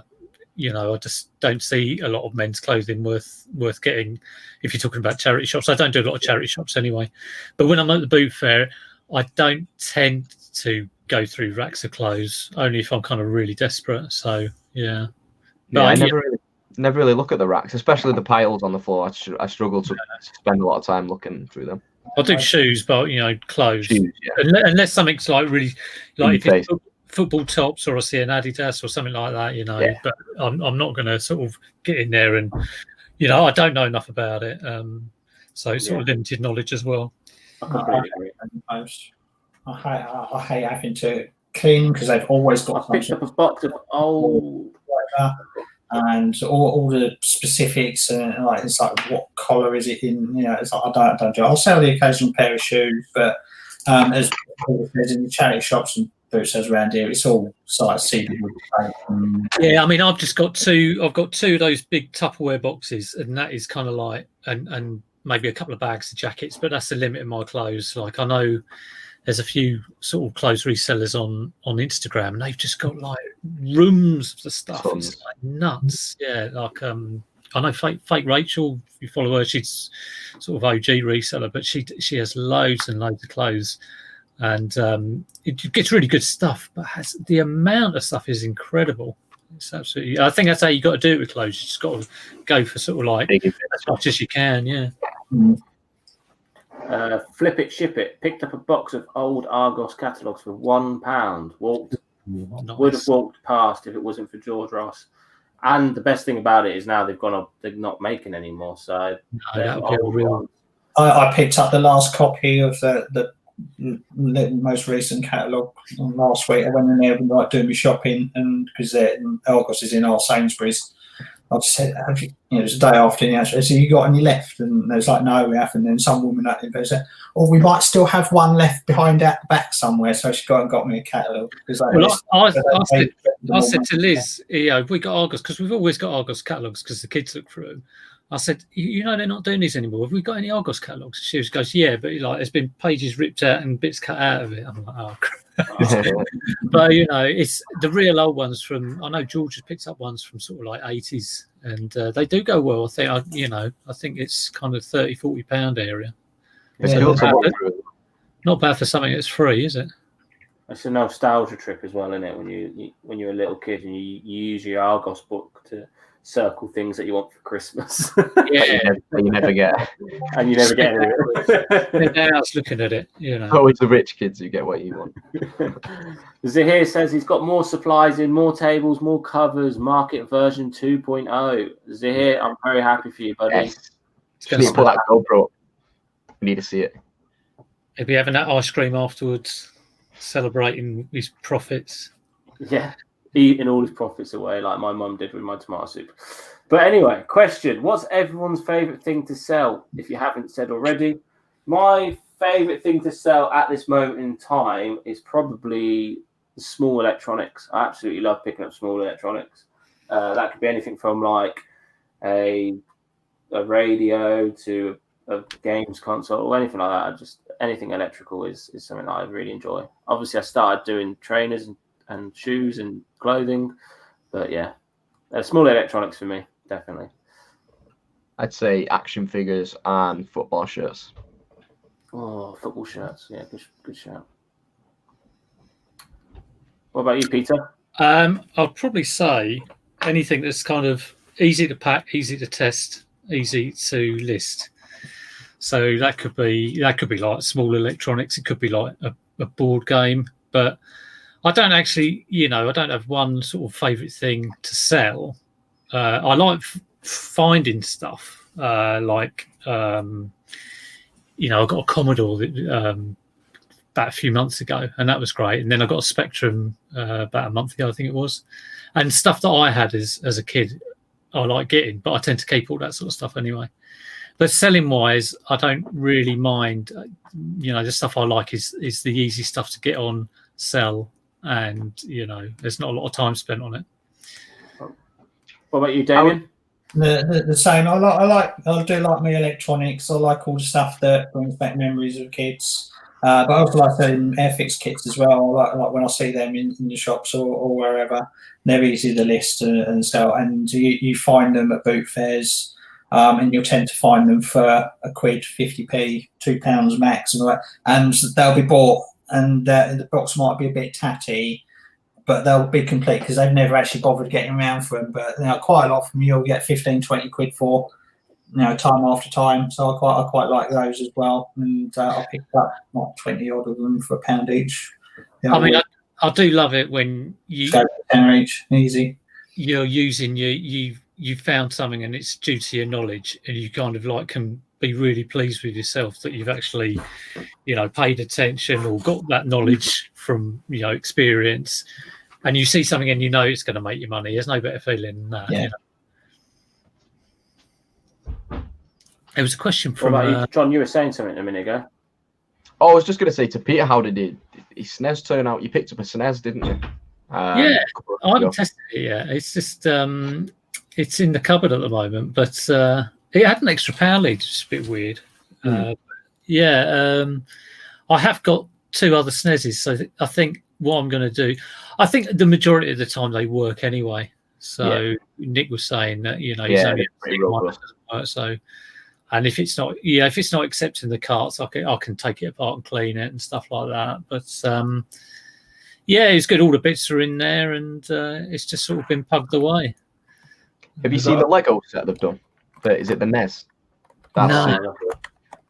just don't see a lot of men's clothing worth getting. If you're talking about charity shops, I don't do a lot of charity shops anyway. But when I'm at the boot fair, I don't tend to go through racks of clothes, only if I'm kind of really desperate. So yeah. But I never really look at the racks, especially the piles on the floor. I struggle to spend a lot of time looking through them. I'll do shoes, but clothes. Shoes, unless something's like really, like if it's football tops, or I see an Adidas or something like that, But I'm not going to sort of get in there, and I don't know enough about it. So it's sort of limited knowledge as well. I hate having to clean, because they've always got. I picked up a box of old. And all the specifics, and like it's like what collar is it in? It's like I don't do. I'll sell the occasional pair of shoes, but as there's in the charity shops and boot sales around here, it's all size C. Yeah, I mean, I've got 2 of those big Tupperware boxes, and that is kind of like and maybe a couple of bags of jackets, but that's the limit of my clothes. Like, I know there's a few sort of clothes resellers on Instagram, and they've just got like rooms of stuff. It's like nuts. Yeah, like I know Fake Rachel, if you follow her, she's sort of OG reseller, but she has loads and loads of clothes, and it gets really good stuff. But the amount of stuff is incredible. It's absolutely. I think that's how you got to do it with clothes. You just got to go for sort of like as much as you can. Yeah. Flip it, ship it. Picked up a box of old Argos catalogues for £1. Would have walked past if it wasn't for George Ross. And the best thing about it is now they're not making anymore. So I picked up the last copy of the most recent catalogue last week. I went in there and like doing my shopping, and because Argos is in our Sainsbury's. I just said, it was the day after, and I said, you got any left? And they was like, no, we haven't. And then some woman at the said, we might still have one left behind at the back somewhere. So she got me a catalogue. I said to Liz, we got Argos, because we've always got Argos catalogues because the kids look through them. I said, they're not doing these anymore. Have we got any Argos catalogues? She goes, yeah, but like there's been pages ripped out and bits cut out of it. I'm like, oh, crap. But it's the real old ones from. I know George has picked up ones from sort of like 80s, and they do go well. I think it's kind of £30-40 area. Not bad for something that's free, is it? It's a nostalgia trip as well, isn't it? When you're a little kid and you use your Argos book to circle things that you want for Christmas. Yeah, you never get. And you never get it. I was looking at it, Always the rich kids who get what you want. Zahir says he's got more supplies in, more tables, more covers, market version 2.0. Zahir, I'm very happy for you, buddy. Yes. Put that GoPro. We need to see it. He'll be having that ice cream afterwards, celebrating his profits. Yeah. eating all his profits away like my mum did with my tomato soup. But anyway, question: what's everyone's favourite thing to sell? If you haven't said already, my favourite thing to sell at this moment in time is probably small electronics. I absolutely love picking up small electronics. That could be anything from like a radio to a games console or anything like that. Just anything electrical is something that I really enjoy. Obviously, I started doing trainers and shoes and clothing, but yeah, small electronics for me, definitely. I'd say action figures and football shirts. Oh, football shirts. Yeah, good shout. What about you, Peter? I'd probably say anything that's kind of easy to pack, easy to test, easy to list. So that could be like small electronics. It could be like a board game. But I don't actually, I don't have one sort of favourite thing to sell. I like finding stuff like. I got a Commodore about a few months ago, and that was great. And then I got a Spectrum about a month ago, I think it was. And stuff that I had as a kid, I like getting, but I tend to keep all that sort of stuff anyway. But selling wise, I don't really mind. The stuff I like is the easy stuff to get on, sell, and there's not a lot of time spent on it. What about you, Damien? The same. I do like my electronics. I like all the stuff that brings back memories of kids. But I also like selling Airfix kits as well. I like when I see them in the shops or wherever. They're easy to list and sell. And you find them at boot fairs, and you'll tend to find them for £1, 50p, £2 max, and they'll be bought. And the box might be a bit tatty, but they'll be complete because they've never actually bothered getting around for them. But quite a lot from you'll get 15, 20 quid for, time after time. So I quite like those as well. And I picked up like 20 odd of them for £1 each. I do love it when you £10 each, easy. You're using you found something and it's due to your knowledge, and you kind of like can be really pleased with yourself that you've actually, paid attention or got that knowledge from experience. And you see something and it's going to make you money. There's no better feeling than that. Yeah. There was a question from you, John. You were saying something a minute ago. Oh, I was just going to say to Peter, how did his SNES turn out? You picked up a SNES, didn't you? Yeah, I haven't tested it yet. It's just it's in the cupboard at the moment, but it had an extra power lead, which is a bit weird. I have got 2 other SNESes, so I think what I'm going to do, I think the majority of the time they work anyway. So Nick was saying that he's only one that doesn't work. So, and if it's not accepting the carts, I can take it apart and clean it and stuff like that. But it's good. All the bits are in there, and it's just sort of been pugged away. Have you seen the Lego set they've done? Is it the NES? No.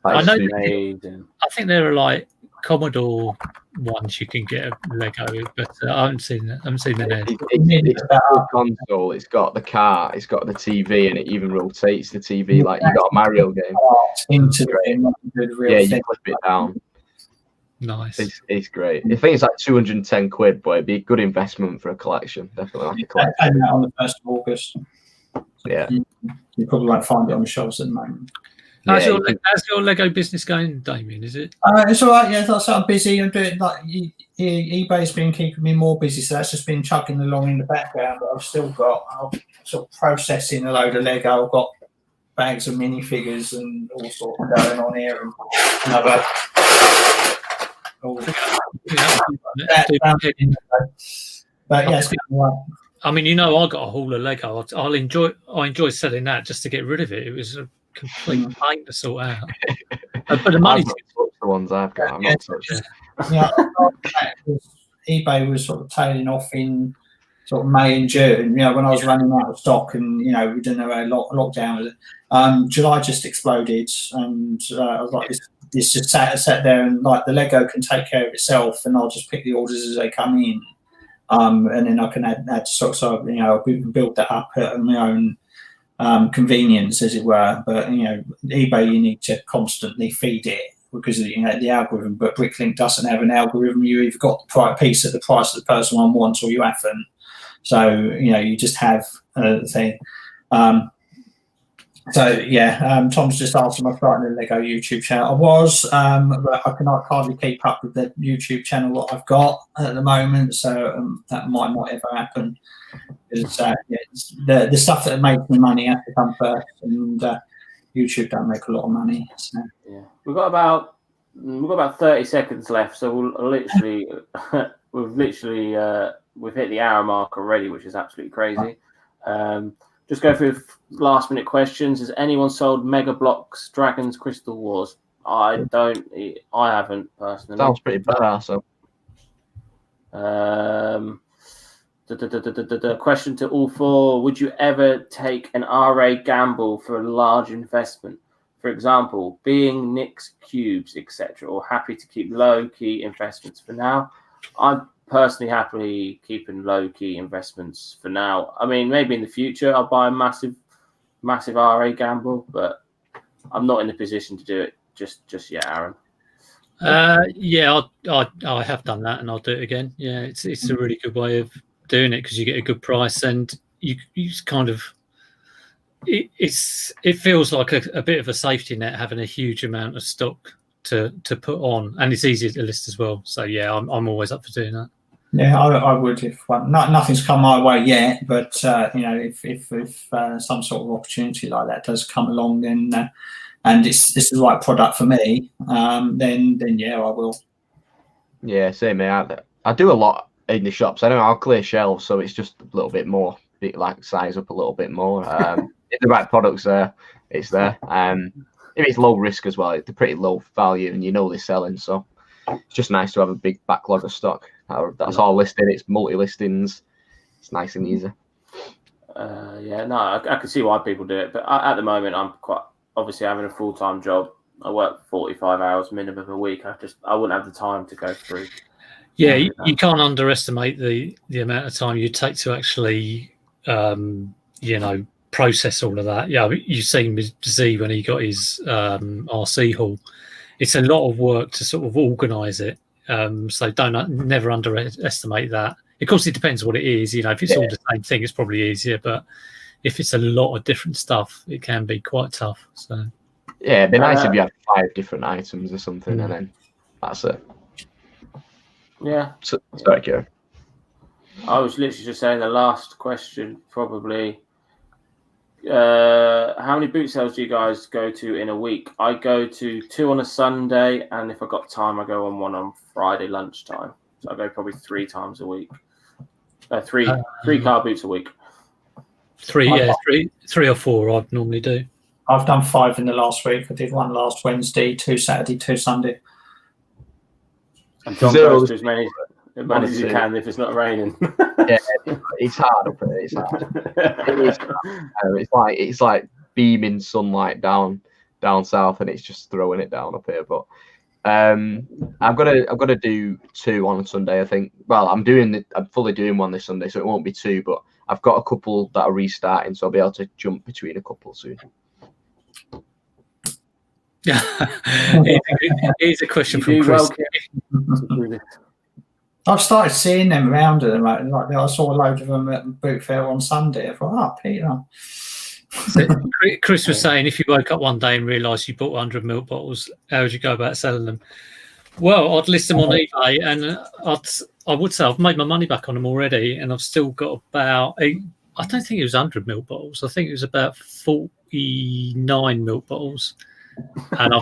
I know. I think there are like Commodore ones you can get a Lego, but I haven't seen that. I haven't seen the NES. It's a console. It's got the car. It's got the TV, and it even rotates the TV like you got a Mario game. Into you flip it down. Nice. It's great. I think it's like 210 quid, but it'd be a good investment for a collection. Definitely like a collection. And that on the 1st of August. Yeah. You probably won't find it on the shelves at the moment. How's your Lego business going, Damien? Is it? It's all right. Yeah, I'm busy. I'm doing eBay's been keeping me more busy, so that's just been chugging along in the background. But I'm sort of processing a load of Lego. I've got bags of minifigures and all sorts going on here, and but yeah, it's good. I mean, I got a haul of Lego. I enjoy selling that just to get rid of it. It was a complete pain to sort out. But the money, the ones I've got, I'm not touching. eBay was sort of tailing off in sort of May and June. When I was running out of stock, and we didn't have a lockdown with it. July just exploded, and I was like, this just sat there, and like the Lego can take care of itself, and I'll just pick the orders as they come in. And then I can add stock, so we can build that up at my own convenience, as it were. But eBay, you need to constantly feed it because of the algorithm. But Bricklink doesn't have an algorithm. You either got the piece at the price that the person one wants, or you haven't. So you just have the thing. Tom's just asked am I starting a Lego YouTube channel. I was, but I cannot hardly keep up with the YouTube channel that I've got at the moment, so that might not ever happen. Because the stuff that makes me money has to come first, and YouTube don't make a lot of money. So. Yeah, we've got about 30 seconds left, so we'll literally we've hit the hour mark already, which is absolutely crazy. Just go through last minute questions. Has anyone sold Mega Blocks Dragons Crystal Wars? I haven't personally. Sounds pretty bad. So the question to all four: would you ever take an RA gamble for a large investment? For example, being Nick's cubes, etc., or happy to keep low-key investments for now? I'm personally happily keeping low-key investments for now. I mean, maybe in the future I'll buy a massive RA gamble, but I'm not in the position to do it just yet, Aaron. I have done that, and I'll do it again. Yeah, it's a really good way of doing it because you get a good price, and you kind of it feels like a bit of a safety net having a huge amount of stock to put on, and it's easier to list as well. So yeah, I'm always up for doing that. Yeah, I would if nothing's come my way yet, but if some sort of opportunity like that does come along, then and it's the right product for me, then yeah, I will. Yeah, same here. I do a lot in the shops. I know I'll clear shelves, so it's just a little bit more, like size up a little bit more. If the right product's there, it's there. If it's low risk as well, it's pretty low value, and they're selling, so it's just nice to have a big backlog of stock. That's all listed. It's multi-listings. It's nice and easy. I can see why people do it, but at the moment, I'm quite obviously having a full-time job. I work 45 hours minimum a week. I wouldn't have the time to go through. Yeah, you can't underestimate the amount of time you take to actually, process all of that. Yeah, you've seen with Z when he got his RC haul. It's a lot of work to sort of organise it. So never underestimate that. Of course, it depends what it is. If it's all the same thing, it's probably easier. But if it's a lot of different stuff, it can be quite tough. So yeah, it'd be nice if you had 5 different items or something, and then that's it. Yeah. Sorry, Kieran. I was literally just saying the last question probably. How many boot sales do you guys go to in a week? I go to 2 on a Sunday, and if I got time, I go on 1 on Friday lunchtime. So I go probably 3 times a week. Three car boots a week. 3 or 4 I'd normally do. I've done 5 in the last week. I did 1 last Wednesday, 2 Saturday, 2 Sunday. And John goes to as many as you can if it's not raining. Yeah, it's hard up here. It's hard. It's like beaming sunlight down south, and it's just throwing it down up here. But I've got to do 2 on a Sunday. I think. Well, I'm fully doing 1 this Sunday, so it won't be 2. But I've got a couple that are restarting, so I'll be able to jump between a couple soon. Yeah, here's a question from Chris. I've started seeing them around at the moment. Like I saw a load of them at Boot Fair on Sunday. I thought, Peter. So Chris was saying, if you woke up one day and realised you bought 100 milk bottles, how would you go about selling them? Well, I'd list them on eBay, and I would say I've made my money back on them already, and I've still got about I don't think it was 100 milk bottles. I think it was about 49 milk bottles. And I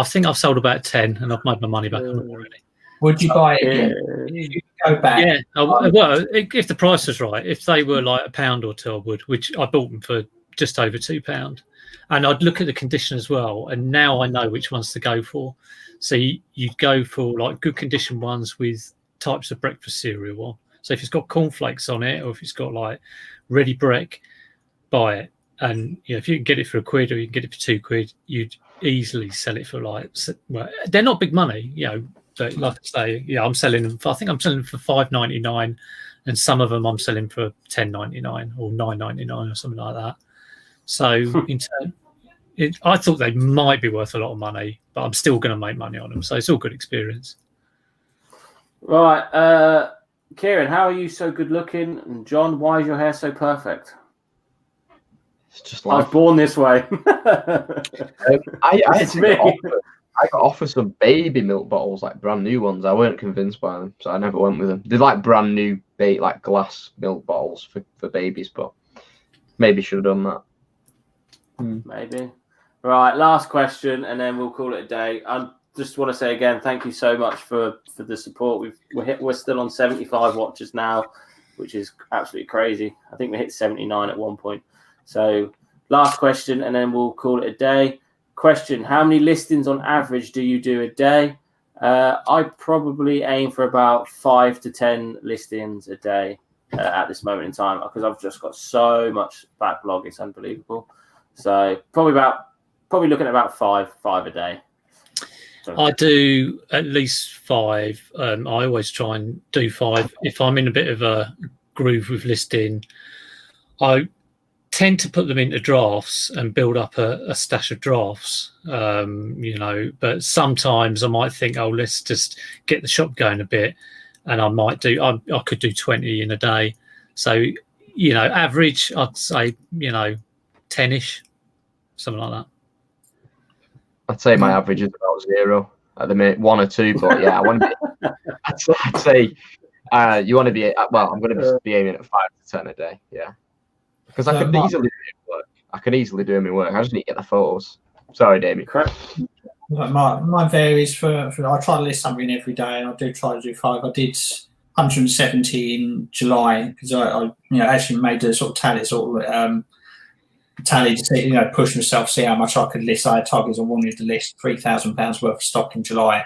think I've sold about 10, and I've made my money back on them already. Would you buy it again? You go back. Yeah. Well, if the price was right, if they were like £1 or 2, I would. Which I bought them for just over £2, and I'd look at the condition as well. And now I know which ones to go for. So you'd go for like good condition ones with types of breakfast cereal on. So if it's got cornflakes on it, or if it's got like ready break, buy it. And if you can get it for £1 or you can get it for £2, you'd easily sell it for they're not big money, but like I say, I'm selling them. I think I'm selling them for $5.99, and some of them I'm selling for $10.99 or $9.99 or something like that. So in turn, I thought they might be worth a lot of money, but I'm still going to make money on them. So it's all good experience. Right. Kieran, how are you so good looking? And John, why is your hair so perfect? It's just I was born this way. I got offered some baby milk bottles, like brand new ones. I weren't convinced by them, so I never went with them. They're like brand new, like glass milk bottles for babies, but maybe should have done that. Maybe. Right, last question, and then we'll call it a day. I just want to say again, thank you so much for the support. We're still on 75 watches now, which is absolutely crazy. I think we hit 79 at one point. So last question, and then we'll call it a day. Question: how many listings on average do you do a day? I probably aim for about 5 to 10 listings a day at this moment in time, because I've just got so much backlog. It's unbelievable. So probably looking at about five a day. I do at least 5. I always try and do 5. If I'm in a bit of a groove with listing, I tend to put them into drafts and build up a stash of drafts, but sometimes I might think, oh, let's just get the shop going a bit, and I could do 20 in a day. So, average, I'd say, 10-ish, something like that. I'd say my average is about 0 at the minute, 1 or 2, but yeah, I want to be, I'd say you want to be, well, I'm going to be aiming at 5 to 10 a day, yeah. Because I could easily do it work. I could easily do my work. I just need to get the photos. Sorry, Damien. Correct. Mine varies for I try to list something every day, and I do try to do 5. I did 170 in July because I actually made a sort of tally to see, push myself, see how much I could list. I had targets. I wanted to list £3,000 worth of stock in July.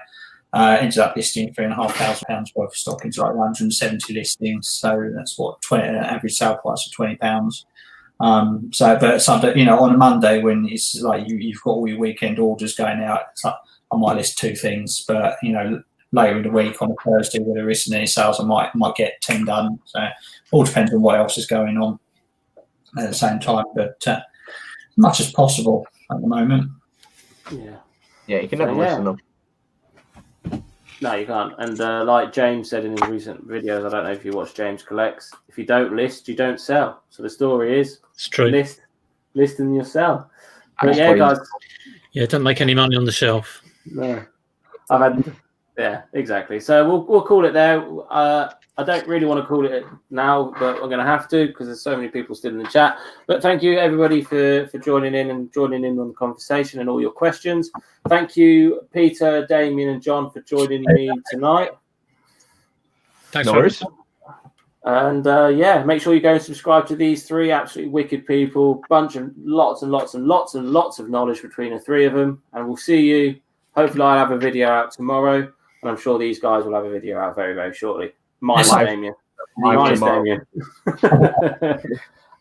Ended up listing £3,500 worth of stock in July, 170 listings. So that's what average sale price of £20. On a Monday when it's like you've got all your weekend orders going out, it's like I might list 2 things, but later in the week on a Thursday where there isn't any sales, I might get 10 done. So it all depends on what else is going on at the same time, but as much as possible at the moment. Yeah, you can never listen them. No, you can't. And like James said in his recent videos, I don't know if you watch James Collects, if you don't list, you don't sell. So the story is, it's true. List and you sell. But yeah, guys. Yeah, don't make any money on the shelf. No, exactly. So we'll call it there. I don't really want to call it now, but I'm going to have to because there's so many people still in the chat. But thank you, everybody, for joining in on the conversation and all your questions. Thank you, Peter, Damien, and John, for joining me tonight. Thanks, Norris. And make sure you go and subscribe to these 3 absolutely wicked people. Lots and lots of knowledge between the 3 of them. And we'll see you. Hopefully, I'll have a video out tomorrow, and I'm sure these guys will have a video out very, very shortly. Mine's Damien.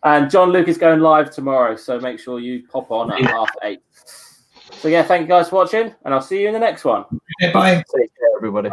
And John Luke is going live tomorrow, so make sure you pop on at 8:30. So yeah, thank you guys for watching, and I'll see you in the next one. Bye. Take care, everybody.